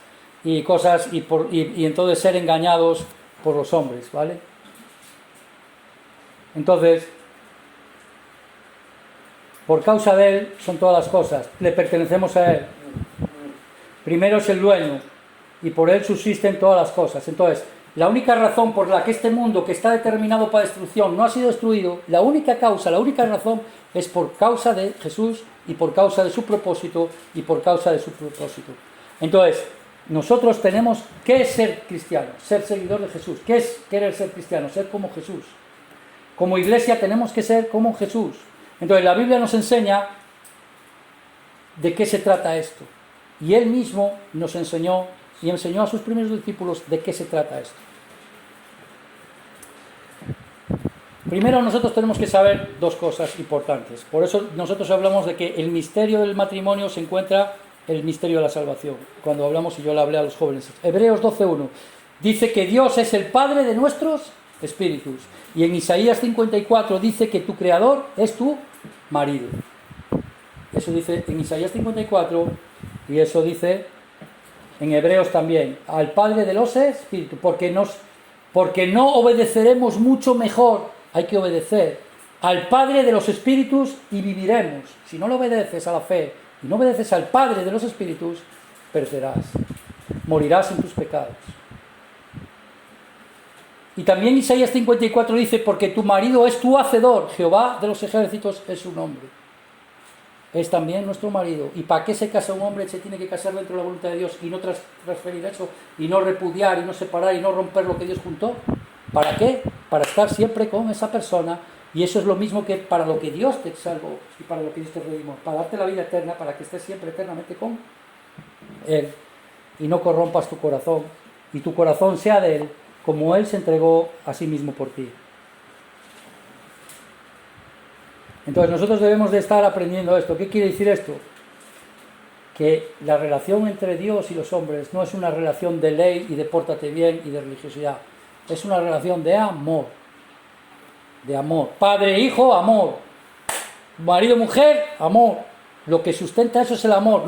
y cosas y entonces ser engañados por los hombres, ¿vale? Entonces Por causa de Él son todas las cosas, le pertenecemos a Él. Primero es el dueño y por Él subsisten todas las cosas. Entonces, la única razón por la que este mundo, que está determinado para destrucción, no ha sido destruido, la única causa, la única razón es por causa de Jesús y por causa de su propósito y por causa de su propósito. Entonces, nosotros tenemos que ser cristianos, ser seguidor de Jesús. ¿Qué es querer ser cristiano? Ser como Jesús. Como iglesia tenemos que ser como Jesús. Entonces, la Biblia nos enseña de qué se trata esto. Y Él mismo nos enseñó y enseñó a sus primeros discípulos de qué se trata esto. Primero, nosotros tenemos que saber dos cosas importantes. Por eso nosotros hablamos de que el misterio del matrimonio se encuentra en el misterio de la salvación. Cuando hablamos, y yo le hablé a los jóvenes, Hebreos 12:1 dice que Dios es el Padre de nuestros espíritus. Y en Isaías 54 dice que tu Creador es tu marido. Eso dice en Isaías 54 y eso dice en Hebreos también, al Padre de los espíritus, porque no obedeceremos mucho mejor. Hay que obedecer al Padre de los espíritus y viviremos. Si no le obedeces a la fe y no obedeces al Padre de los espíritus, perecerás, morirás en tus pecados. Y también Isaías 54 dice, porque tu marido es tu hacedor, Jehová de los ejércitos es su nombre. Es también nuestro marido. ¿Y para qué se casa un hombre? Se tiene que casar dentro de la voluntad de Dios y no transferir eso, y no repudiar, y no separar, y no romper lo que Dios juntó. ¿Para qué? Para estar siempre con esa persona, y eso es lo mismo que para lo que Dios te salvó y para lo que Dios te redimió, para darte la vida eterna, para que estés siempre eternamente con Él y no corrompas tu corazón, y tu corazón sea de Él, como Él se entregó a sí mismo por ti. Entonces nosotros debemos de estar aprendiendo esto. ¿Qué quiere decir esto? Que la relación entre Dios y los hombres no es una relación de ley y de pórtate bien y de religiosidad. Es una relación de amor. De amor. Padre, hijo, amor. Marido, mujer, amor. Lo que sustenta eso es el amor.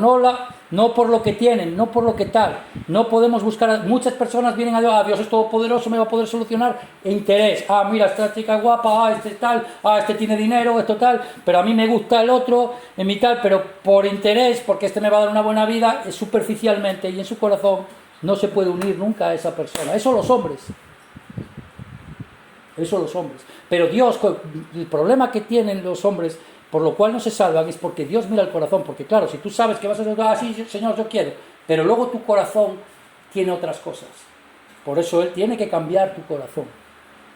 No por lo que tienen, no por lo que tal. No podemos buscar... Muchas personas vienen a Dios, Dios es todopoderoso, me va a poder solucionar. Interés. Mira, esta chica es guapa, este tal, este tiene dinero, esto tal. Pero a mí me gusta el otro, en mi tal, pero por interés, porque este me va a dar una buena vida, superficialmente y en su corazón no se puede unir nunca a esa persona. Eso los hombres. Eso los hombres. Pero Dios, el problema que tienen los hombres, por lo cual no se salvan, es porque Dios mira el corazón. Porque claro, si tú sabes que vas a ser así, Señor, yo quiero, pero luego tu corazón tiene otras cosas. Por eso Él tiene que cambiar tu corazón.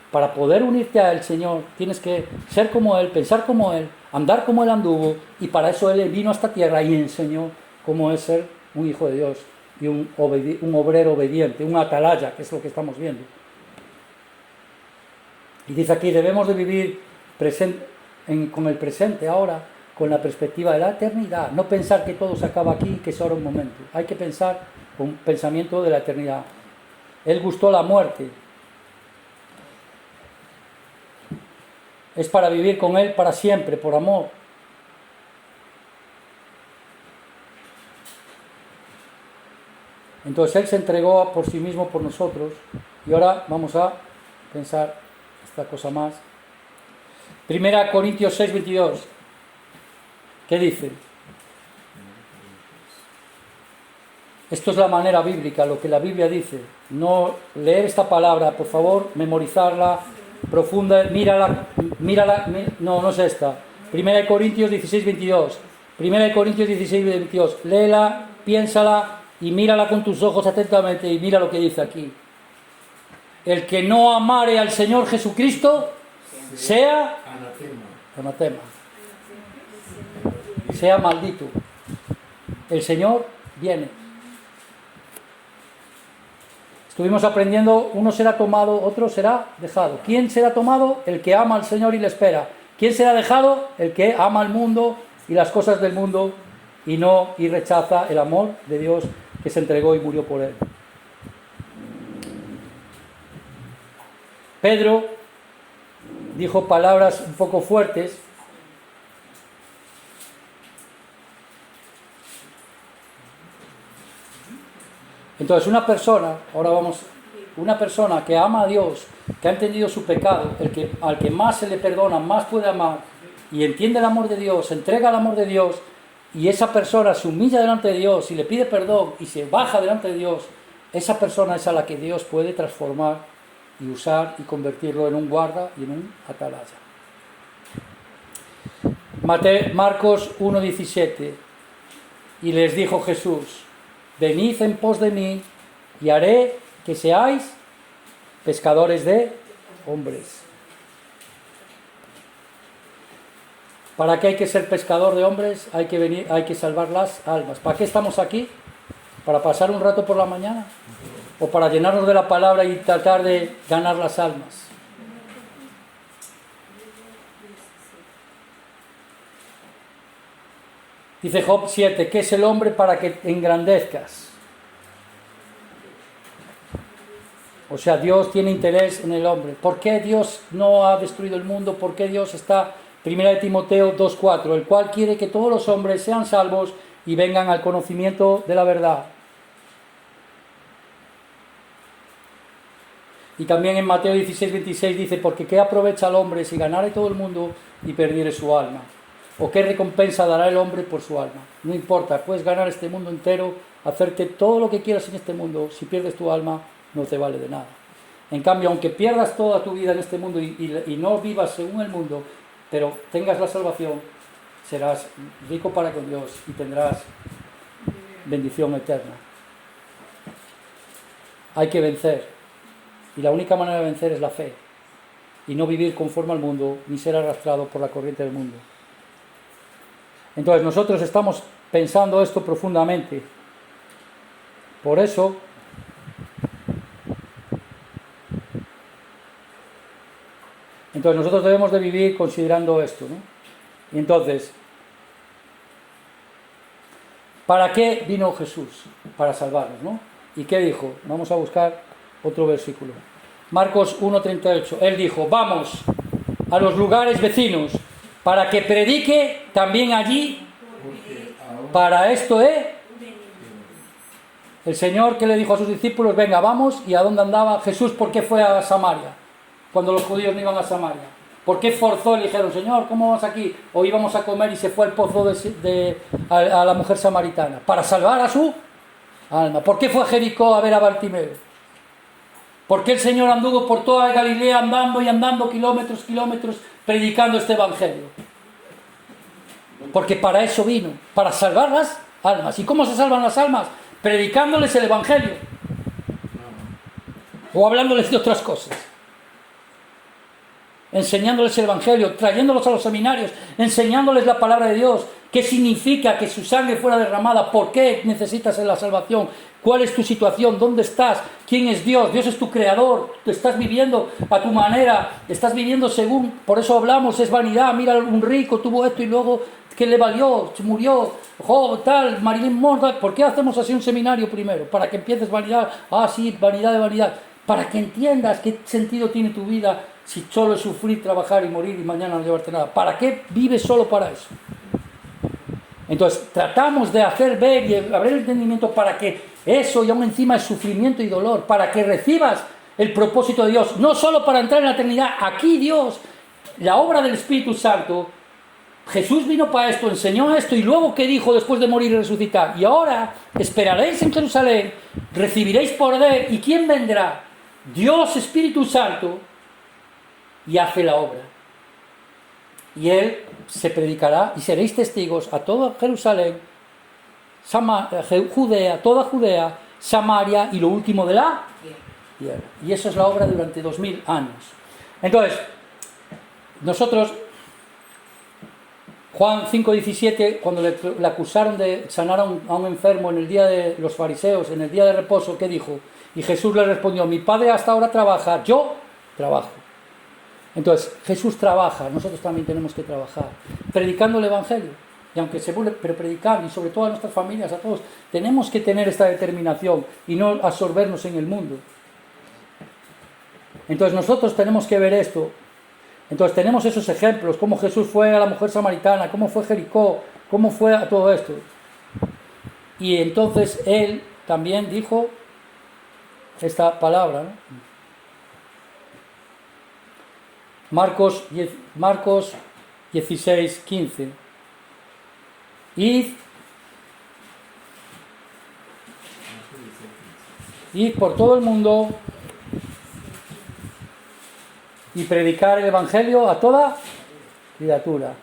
Para poder unirte al Señor, tienes que ser como Él, pensar como Él, andar como Él anduvo, y para eso Él vino a esta tierra y enseñó cómo es ser un hijo de Dios y un obrero obediente, un atalaya, que es lo que estamos viendo. Y dice aquí, debemos de vivir con el presente ahora, con la perspectiva de la eternidad. No pensar que todo se acaba aquí y que es ahora un momento. Hay que pensar con pensamiento de la eternidad. Él gustó la muerte. Es para vivir con Él para siempre, por amor. Entonces Él se entregó por sí mismo, por nosotros. Y ahora vamos a pensar esta cosa más. 1 Corintios 6:22. ¿Qué dice? Esto es la manera bíblica, lo que la Biblia dice. No leer esta palabra, por favor, memorizarla, profunda, mírala, no es esta. 1 Corintios 16:22. 1 Corintios 16:22. Léela, piénsala y mírala con tus ojos atentamente y mira lo que dice aquí. El que no amare al Señor Jesucristo, sea anatema. Sea maldito. El Señor viene. Estuvimos aprendiendo, uno será tomado, otro será dejado. ¿Quién será tomado? El que ama al Señor y le espera. ¿Quién será dejado? El que ama al mundo y las cosas del mundo y rechaza el amor de Dios que se entregó y murió por él. Pedro dijo palabras un poco fuertes. Entonces una persona que ama a Dios, que ha entendido su pecado, al que más se le perdona, más puede amar, y entiende el amor de Dios, se entrega al amor de Dios, y esa persona se humilla delante de Dios y le pide perdón y se baja delante de Dios, esa persona es a la que Dios puede transformar y usar y convertirlo en un guarda y en un atalaya. Marcos 1:17. Y les dijo Jesús: venid en pos de mí y haré que seáis pescadores de hombres. ¿Para qué hay que ser pescador de hombres? Hay que salvar las almas. ¿Para qué estamos aquí? ¿Para pasar un rato por la mañana? ¿O para llenarnos de la palabra y tratar de ganar las almas? Dice Job 7, ¿qué es el hombre para que te engrandezcas? O sea, Dios tiene interés en el hombre. ¿Por qué Dios no ha destruido el mundo? ¿Por qué Dios está? 1 Timoteo 2:4, el cual quiere que todos los hombres sean salvos y vengan al conocimiento de la verdad. Y también en Mateo 16:26 dice, porque ¿qué aprovecha el hombre si ganare todo el mundo y perdiere su alma? ¿O qué recompensa dará el hombre por su alma? No importa, puedes ganar este mundo entero, hacerte todo lo que quieras en este mundo, si pierdes tu alma no te vale de nada. En cambio, aunque pierdas toda tu vida en este mundo y no vivas según el mundo, pero tengas la salvación, serás rico para con Dios y tendrás bendición eterna. Hay que vencer, y la única manera de vencer es la fe, y no vivir conforme al mundo, ni ser arrastrado por la corriente del mundo. Entonces nosotros estamos pensando esto profundamente. Por eso, nosotros debemos de vivir considerando esto, ¿no? Y entonces, ¿para qué vino Jesús? Para salvarnos, ¿no? ¿Y qué dijo? Vamos a buscar otro versículo. Marcos 1:38. Él dijo, vamos a los lugares vecinos, para que predique también allí. Para esto el Señor que le dijo a sus discípulos, venga, vamos. ¿Y a dónde andaba Jesús? ¿Por qué fue a Samaria? Cuando los judíos no iban a Samaria. ¿Por qué forzó? Le dijeron, Señor, ¿cómo vamos aquí? Hoy íbamos a comer y se fue al pozo a la mujer samaritana. Para salvar a su alma. ¿Por qué fue a Jericó a ver a Bartimeo? ¿Por qué el Señor anduvo por toda Galilea andando y andando kilómetros, predicando este evangelio? Porque para eso vino, para salvar las almas. ¿Y cómo se salvan las almas? Predicándoles el evangelio. O hablándoles de otras cosas. Enseñándoles el evangelio, trayéndolos a los seminarios, enseñándoles la palabra de Dios. ¿Qué significa que su sangre fuera derramada? ¿Por qué necesitas la salvación? ¿Cuál es tu situación? ¿Dónde estás? ¿Quién es Dios? Dios es tu creador. Te estás viviendo a tu manera. Estás viviendo según... Por eso hablamos, es vanidad. Mira, un rico tuvo esto y luego... ¿Qué le valió? Se murió. Job, tal, Marilyn Monroe. ¿Por qué hacemos así un seminario primero? Para que empieces vanidad. Ah, sí, vanidad de vanidad. Para que entiendas qué sentido tiene tu vida si solo es sufrir, trabajar y morir y mañana no llevarte nada. ¿Para qué vives solo para eso? Entonces, tratamos de hacer ver y abrir el entendimiento para que eso y aún encima es sufrimiento y dolor, para que recibas el propósito de Dios, no solo para entrar en la eternidad. Aquí Dios, la obra del Espíritu Santo, Jesús vino para esto, enseñó esto y luego ¿qué dijo después de morir y resucitar? Y ahora esperaréis en Jerusalén, recibiréis poder. ¿Y quién vendrá? Dios Espíritu Santo, y hace la obra. Y Él se predicará y seréis testigos a toda Jerusalén, Judea, toda Judea, Samaria y lo último de la tierra. Y eso es la obra durante 2000 años. Entonces, nosotros, Juan 5:17, cuando le acusaron de sanar a un enfermo en el día de los fariseos, en el día de reposo, ¿qué dijo? Y Jesús le respondió, mi Padre hasta ahora trabaja, yo trabajo. Entonces, Jesús trabaja, nosotros también tenemos que trabajar, predicando el Evangelio, y aunque se burle, pero predicando, y sobre todo a nuestras familias, a todos, tenemos que tener esta determinación y no absorbernos en el mundo. Entonces nosotros tenemos que ver esto. Entonces tenemos esos ejemplos, cómo Jesús fue a la mujer samaritana, cómo fue Jericó, cómo fue a todo esto. Y entonces Él también dijo esta palabra, Marcos 16, 15. Id por todo el mundo y predicar el Evangelio a toda criatura.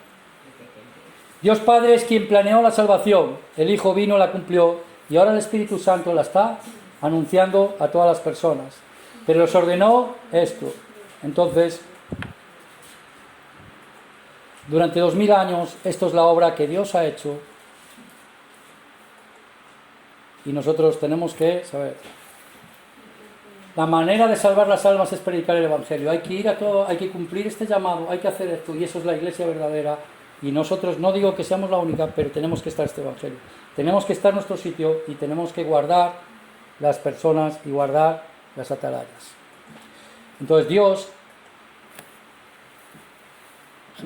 Dios Padre es quien planeó la salvación, el Hijo vino, la cumplió, y ahora el Espíritu Santo la está anunciando a todas las personas. Pero les ordenó esto. Entonces, durante 2000 años, esto es la obra que Dios ha hecho, y nosotros tenemos que saber. La manera de salvar las almas es predicar el Evangelio. Hay que ir a todo, hay que cumplir este llamado, hay que hacer esto, y eso es la iglesia verdadera. Y nosotros, no digo que seamos la única, pero tenemos que estar este Evangelio. Tenemos que estar en nuestro sitio y tenemos que guardar las personas y guardar las atalayas. Entonces Dios,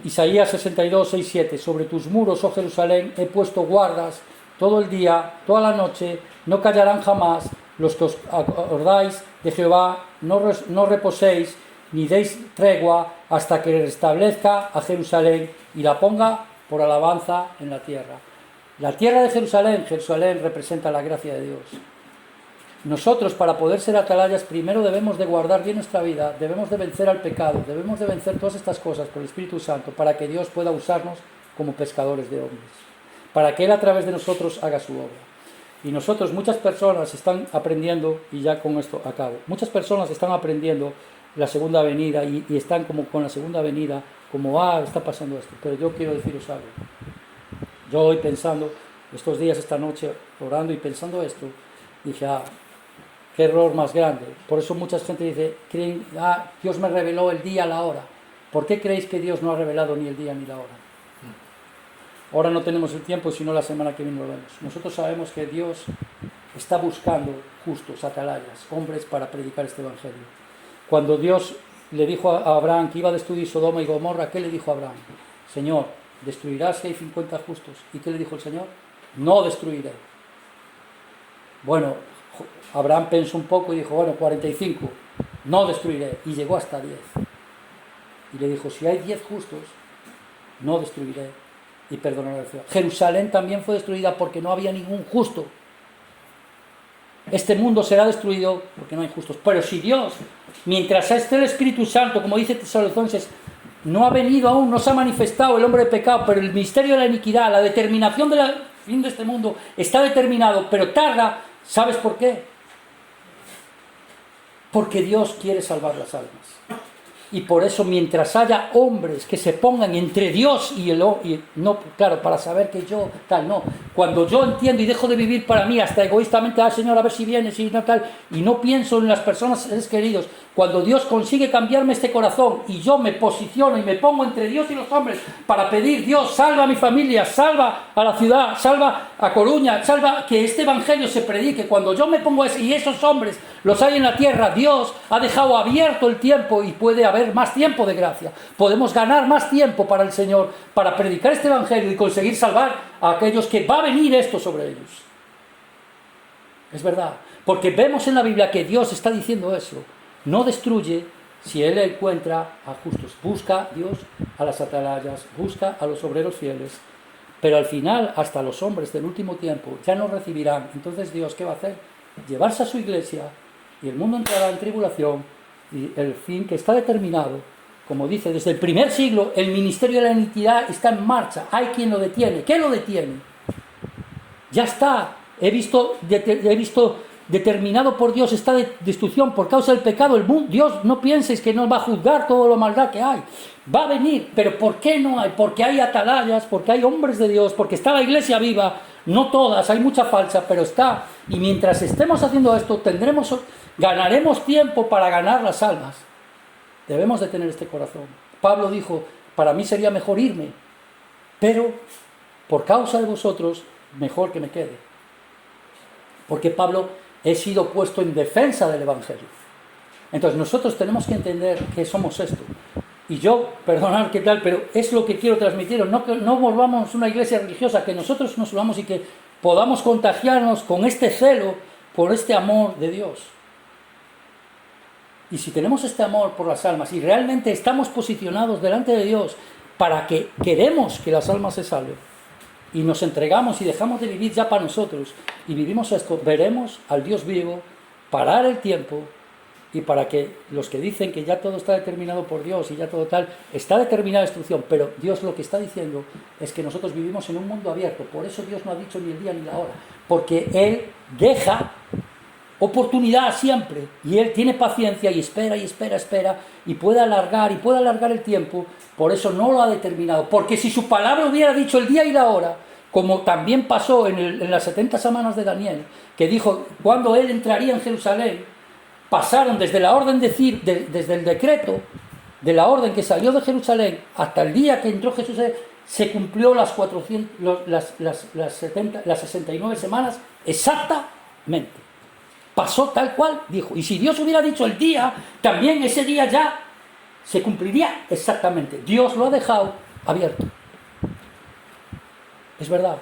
Isaías 62, 6, 7, sobre tus muros, oh Jerusalén, he puesto guardas todo el día, toda la noche, no callarán jamás. Los que os acordáis de Jehová, no reposéis ni deis tregua hasta que restablezca a Jerusalén y la ponga por alabanza en la tierra. La tierra de Jerusalén, Jerusalén representa la gracia de Dios. Nosotros, para poder ser atalayas, primero debemos de guardar bien nuestra vida, debemos de vencer al pecado, debemos de vencer todas estas cosas por el Espíritu Santo, para que Dios pueda usarnos como pescadores de hombres, para que Él a través de nosotros haga su obra. Y nosotros, muchas personas están aprendiendo, y ya con esto acabo, muchas personas están aprendiendo la segunda venida y están como con la segunda venida, como, está pasando esto. Pero yo quiero deciros algo. Yo hoy pensando, estos días, esta noche, orando y pensando esto, dije, qué error más grande. Por eso mucha gente dice, creen, Dios me reveló el día, la hora. ¿Por qué creéis que Dios no ha revelado ni el día ni la hora? Ahora no tenemos el tiempo, sino la semana que viene lo vemos. Nosotros sabemos que Dios está buscando justos, atalayas, hombres para predicar este Evangelio. Cuando Dios le dijo a Abraham que iba a destruir Sodoma y Gomorra, ¿qué le dijo a Abraham? Señor, ¿destruirás si hay 50 justos? ¿Y qué le dijo el Señor? No destruiré. Bueno, Abraham pensó un poco y dijo, 45, no destruiré. Y llegó hasta 10. Y le dijo, si hay 10 justos, no destruiré. Y perdonaré la ciudad. Jerusalén también fue destruida porque no había ningún justo. Este mundo será destruido porque no hay justos. Pero si Dios, mientras esté el Espíritu Santo, como dice Tesalonicenses, no ha venido aún, no se ha manifestado el hombre de pecado, pero el misterio de la iniquidad, la determinación del fin de este mundo está determinado, pero tarda. ¿Sabes por qué? Porque Dios quiere salvar las almas. Y por eso, mientras haya hombres que se pongan entre Dios y no, claro, para saber que yo, tal, no. Cuando yo entiendo y dejo de vivir para mí, hasta egoístamente, Señor, a ver si vienes, y no tal, y no pienso en las personas, seres queridos, cuando Dios consigue cambiarme este corazón y yo me posiciono y me pongo entre Dios y los hombres para pedir, Dios, salva a mi familia, salva a la ciudad, salva a Coruña, salva que este evangelio se predique. Cuando yo me pongo y esos hombres los hay en la tierra, Dios ha dejado abierto el tiempo y puede haber más tiempo de gracia. Podemos ganar más tiempo para el Señor, para predicar este evangelio y conseguir salvar a aquellos que va a venir esto sobre ellos. Es verdad, porque vemos en la Biblia que Dios está diciendo eso. No destruye si Él encuentra a justos. Busca Dios a las atalayas, busca a los obreros fieles. Pero al final, hasta los hombres del último tiempo ya no recibirán. Entonces Dios, ¿qué va a hacer? Llevarse a su iglesia y el mundo entrará en tribulación y el fin que está determinado. Como dice, desde el primer siglo el ministerio de la iniquidad está en marcha. Hay quien lo detiene. ¿Qué lo detiene? Ya está. He visto determinado por Dios esta destrucción por causa del pecado. Dios, no pienses que no va a juzgar todo lo maldad que hay. Va a venir, pero ¿por qué no hay? Porque hay atalayas, porque hay hombres de Dios, porque está la iglesia viva. No todas, hay mucha falsa, pero está. Y mientras estemos haciendo esto, ganaremos tiempo para ganar las almas. Debemos de tener este corazón. Pablo dijo, para mí sería mejor irme, pero por causa de vosotros, mejor que me quede. Porque Pablo he sido puesto en defensa del Evangelio. Entonces nosotros tenemos que entender que somos esto. Y yo, perdonad qué tal, pero es lo que quiero transmitiros. No volvamos una iglesia religiosa, que nosotros nos subamos y que podamos contagiarnos con este celo, por este amor de Dios. Y si tenemos este amor por las almas y realmente estamos posicionados delante de Dios para que queremos que las almas se salven y nos entregamos y dejamos de vivir ya para nosotros y vivimos esto, veremos al Dios vivo parar el tiempo, y para que los que dicen que ya todo está determinado por Dios y ya todo tal, está determinada la destrucción, pero Dios lo que está diciendo es que nosotros vivimos en un mundo abierto. Por eso Dios no ha dicho ni el día ni la hora, porque Él deja oportunidad siempre, y Él tiene paciencia y espera, y puede alargar el tiempo. Por eso no lo ha determinado, porque si su palabra hubiera dicho el día y la hora, como también pasó en las 70 semanas de Daniel, que dijo cuando Él entraría en Jerusalén, pasaron desde la orden desde el decreto de la orden que salió de Jerusalén hasta el día que entró Jesús, se cumplió las 69 semanas exactamente. Pasó tal cual dijo. Y si Dios hubiera dicho el día, también ese día ya se cumpliría exactamente. Dios lo ha dejado abierto. Es verdad.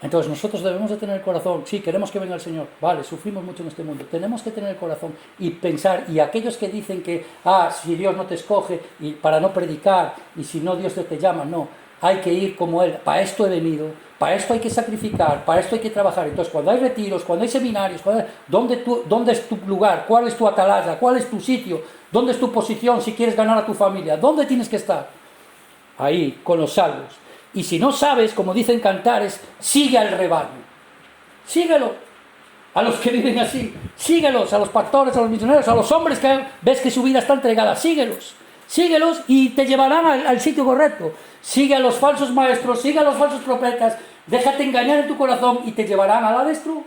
Entonces nosotros debemos de tener el corazón, sí, queremos que venga el Señor, vale, sufrimos mucho en este mundo, tenemos que tener el corazón y pensar, y aquellos que dicen que, si Dios no te escoge y para no predicar, y si no Dios te llama, no, hay que ir como Él, para esto he venido, para esto hay que sacrificar, para esto hay que trabajar. Entonces cuando hay retiros, cuando hay seminarios, ¿dónde es tu lugar? ¿Cuál es tu atalaya? ¿Cuál es tu sitio? ¿Dónde es tu posición si quieres ganar a tu familia? ¿Dónde tienes que estar? Ahí, con los salvos. Y si no sabes, como dicen Cantares, sigue al rebaño. Síguelo. A los que viven así. Síguelos. A los pastores, a los misioneros, a los hombres que ves que su vida está entregada. Síguelos. Síguelos y te llevarán al sitio correcto. Sigue a los falsos maestros, sigue a los falsos profetas. Déjate engañar en tu corazón y te llevarán a la destrucción.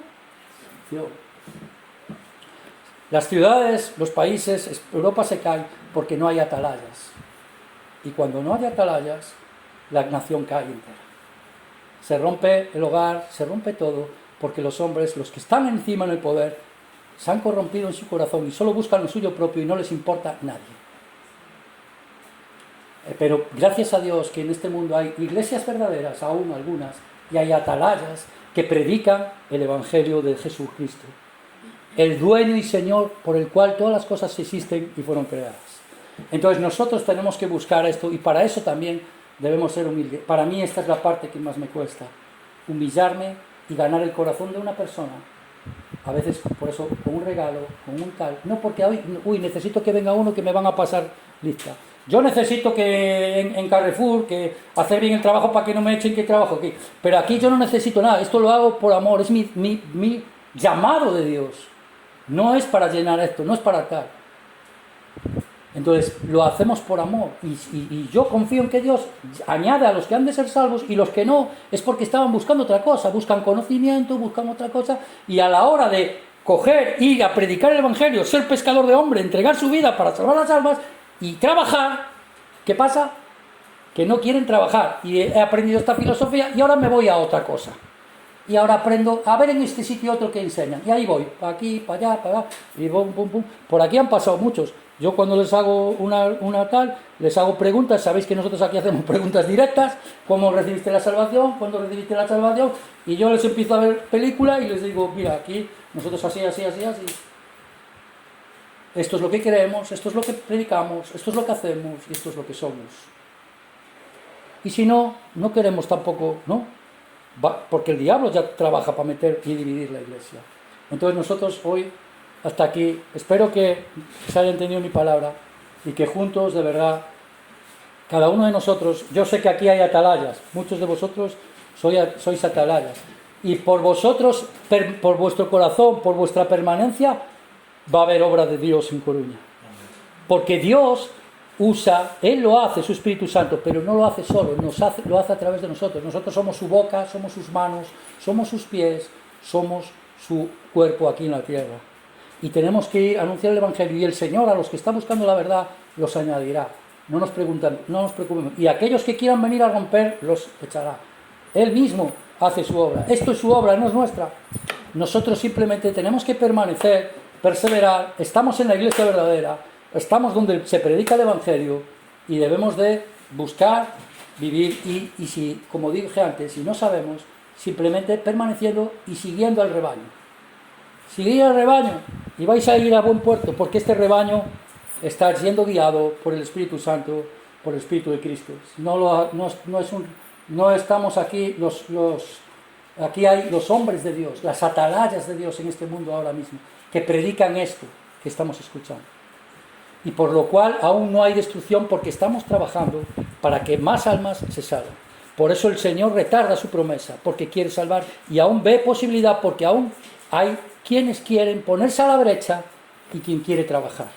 Las ciudades, los países, Europa se cae porque no hay atalayas. Y cuando no hay atalayas, la nación cae entera. Se rompe el hogar, se rompe todo, porque los hombres, los que están encima en el poder, se han corrompido en su corazón y solo buscan lo suyo propio y no les importa nadie. Pero gracias a Dios que en este mundo hay iglesias verdaderas, aún algunas, y hay atalayas que predican el Evangelio de Jesucristo, el dueño y Señor por el cual todas las cosas existen y fueron creadas. Entonces nosotros tenemos que buscar esto, y para eso también debemos ser humildes. Para mí esta es la parte que más me cuesta, humillarme y ganar el corazón de una persona. A veces, por eso, con un regalo, con un tal, no porque necesito que venga uno que me van a pasar lista. Yo necesito que en Carrefour, que hacer bien el trabajo para que no me echen que trabajo aquí. Pero aquí yo no necesito nada, esto lo hago por amor, es mi llamado de Dios. No es para llenar esto, no es para tal. Entonces lo hacemos por amor y yo confío en que Dios añade a los que han de ser salvos, y los que no es porque estaban buscando otra cosa, buscan conocimiento, buscan otra cosa, y a la hora de coger, ir a predicar el Evangelio, ser pescador de hombre, entregar su vida para salvar las almas y trabajar, ¿qué pasa? Que no quieren trabajar, y he aprendido esta filosofía y ahora me voy a otra cosa. Y ahora aprendo a ver en este sitio otro que enseñan, y ahí voy, para aquí, para allá, para allá, y bum, bum, bum. Por aquí han pasado muchos. Yo cuando les hago una tal, les hago preguntas. Sabéis que nosotros aquí hacemos preguntas directas. ¿Cómo recibiste la salvación? ¿Cuándo recibiste la salvación? Y yo les empiezo a ver película y les digo, mira, aquí nosotros así. Esto es lo que creemos, esto es lo que predicamos, esto es lo que hacemos y esto es lo que somos. Y si no, no queremos tampoco, ¿no? Porque el diablo ya trabaja para meter y dividir la iglesia. Entonces nosotros hoy, hasta aquí, espero que se haya entendido mi palabra y que juntos, de verdad, cada uno de nosotros, yo sé que aquí hay atalayas, muchos de vosotros sois atalayas, y por vosotros, por vuestro corazón, por vuestra permanencia, va a haber obra de Dios en Coruña. Porque Dios usa, Él lo hace, su Espíritu Santo, pero no lo hace solo, lo hace a través de nosotros. Nosotros somos su boca, somos sus manos, somos sus pies, somos su cuerpo aquí en la tierra. Y tenemos que ir a anunciar el Evangelio, y el Señor a los que están buscando la verdad los añadirá. No nos preocupemos. Y aquellos que quieran venir a romper, los echará. Él mismo hace su obra. Esto es su obra, no es nuestra. Nosotros simplemente tenemos que permanecer, perseverar. Estamos en la iglesia verdadera, estamos donde se predica el Evangelio, y debemos de buscar, vivir, y si, como dije antes, si no sabemos, simplemente permaneciendo y siguiendo al rebaño. Seguid al rebaño y vais a ir a buen puerto, porque este rebaño está siendo guiado por el Espíritu Santo por el Espíritu de Cristo. No estamos aquí, aquí hay los hombres de Dios, las atalayas de Dios en este mundo ahora mismo, que predican esto que estamos escuchando. Y por lo cual aún no hay destrucción, porque estamos trabajando para que más almas se salgan. Por eso el Señor retarda su promesa, porque quiere salvar, y aún ve posibilidad, porque aún hay quienes quieren ponerse a la brecha y quien quiere trabajar.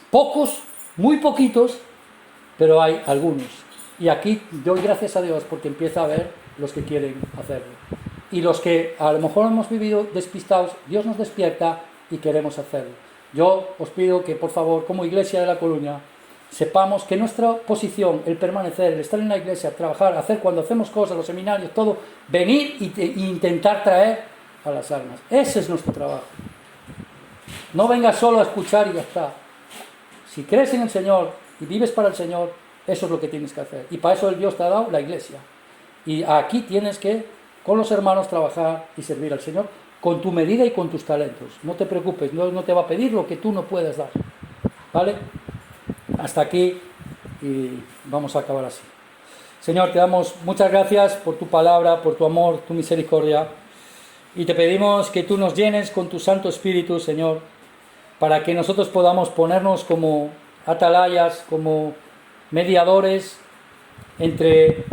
Pocos, muy poquitos, pero hay algunos. Y aquí doy gracias a Dios porque empieza a ver los que quieren hacerlo. Y los que a lo mejor hemos vivido despistados, Dios nos despierta y queremos hacerlo. Yo os pido que, por favor, como Iglesia de La Coruña, sepamos que nuestra posición, el permanecer, el estar en la iglesia, trabajar, hacer cuando hacemos cosas, los seminarios, todo, venir e intentar traer a las almas. Ese es nuestro trabajo. No vengas solo a escuchar y ya está. Si crees en el Señor y vives para el Señor, eso es lo que tienes que hacer. Y para eso el Dios te ha dado la iglesia. Y aquí tienes que, con los hermanos, trabajar y servir al Señor con tu medida y con tus talentos. No te preocupes, no te va a pedir lo que tú no puedes dar. ¿Vale? Hasta aquí y vamos a acabar así. Señor, te damos muchas gracias por tu palabra, por tu amor, tu misericordia. Y te pedimos que tú nos llenes con tu Santo Espíritu, Señor, para que nosotros podamos ponernos como atalayas, como mediadores entre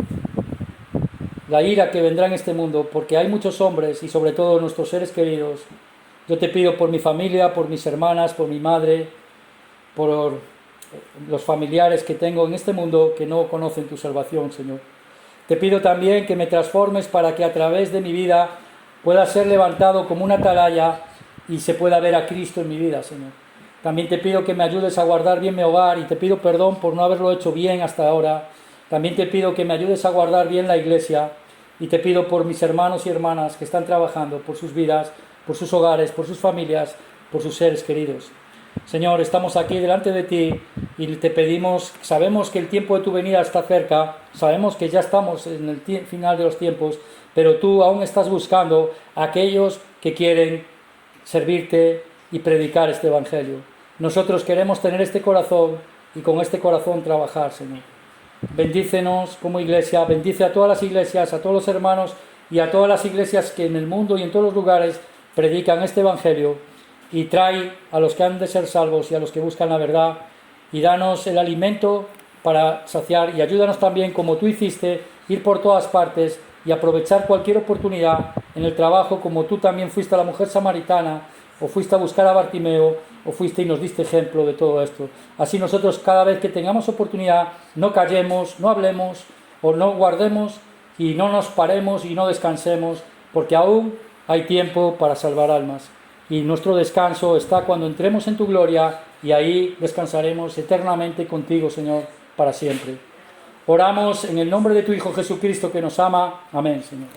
la ira que vendrá en este mundo, porque hay muchos hombres y sobre todo nuestros seres queridos. Yo te pido por mi familia, por mis hermanas, por mi madre, por los familiares que tengo en este mundo que no conocen tu salvación, Señor. Te pido también que me transformes para que a través de mi vida pueda ser levantado como una atalaya y se pueda ver a Cristo en mi vida, Señor. También te pido que me ayudes a guardar bien mi hogar y te pido perdón por no haberlo hecho bien hasta ahora. También te pido que me ayudes a guardar bien la iglesia y te pido por mis hermanos y hermanas que están trabajando por sus vidas, por sus hogares, por sus familias, por sus seres queridos. Señor, estamos aquí delante de ti y te pedimos, sabemos que el tiempo de tu venida está cerca, sabemos que ya estamos en el final de los tiempos, pero tú aún estás buscando a aquellos que quieren servirte y predicar este evangelio. Nosotros queremos tener este corazón y con este corazón trabajar, Señor. Bendícenos como iglesia, bendice a todas las iglesias, a todos los hermanos y a todas las iglesias que en el mundo y en todos los lugares predican este evangelio, y trae a los que han de ser salvos y a los que buscan la verdad, y danos el alimento para saciar, y ayúdanos también, como tú hiciste, ir por todas partes y aprovechar cualquier oportunidad en el trabajo, como tú también fuiste a la mujer samaritana, o fuiste a buscar a Bartimeo, o fuiste y nos diste ejemplo de todo esto. Así nosotros, cada vez que tengamos oportunidad, no callemos, no hablemos o no guardemos y no nos paremos y no descansemos, porque aún hay tiempo para salvar almas. Y nuestro descanso está cuando entremos en tu gloria, y ahí descansaremos eternamente contigo, Señor, para siempre. Oramos en el nombre de tu Hijo Jesucristo, que nos ama. Amén, Señor.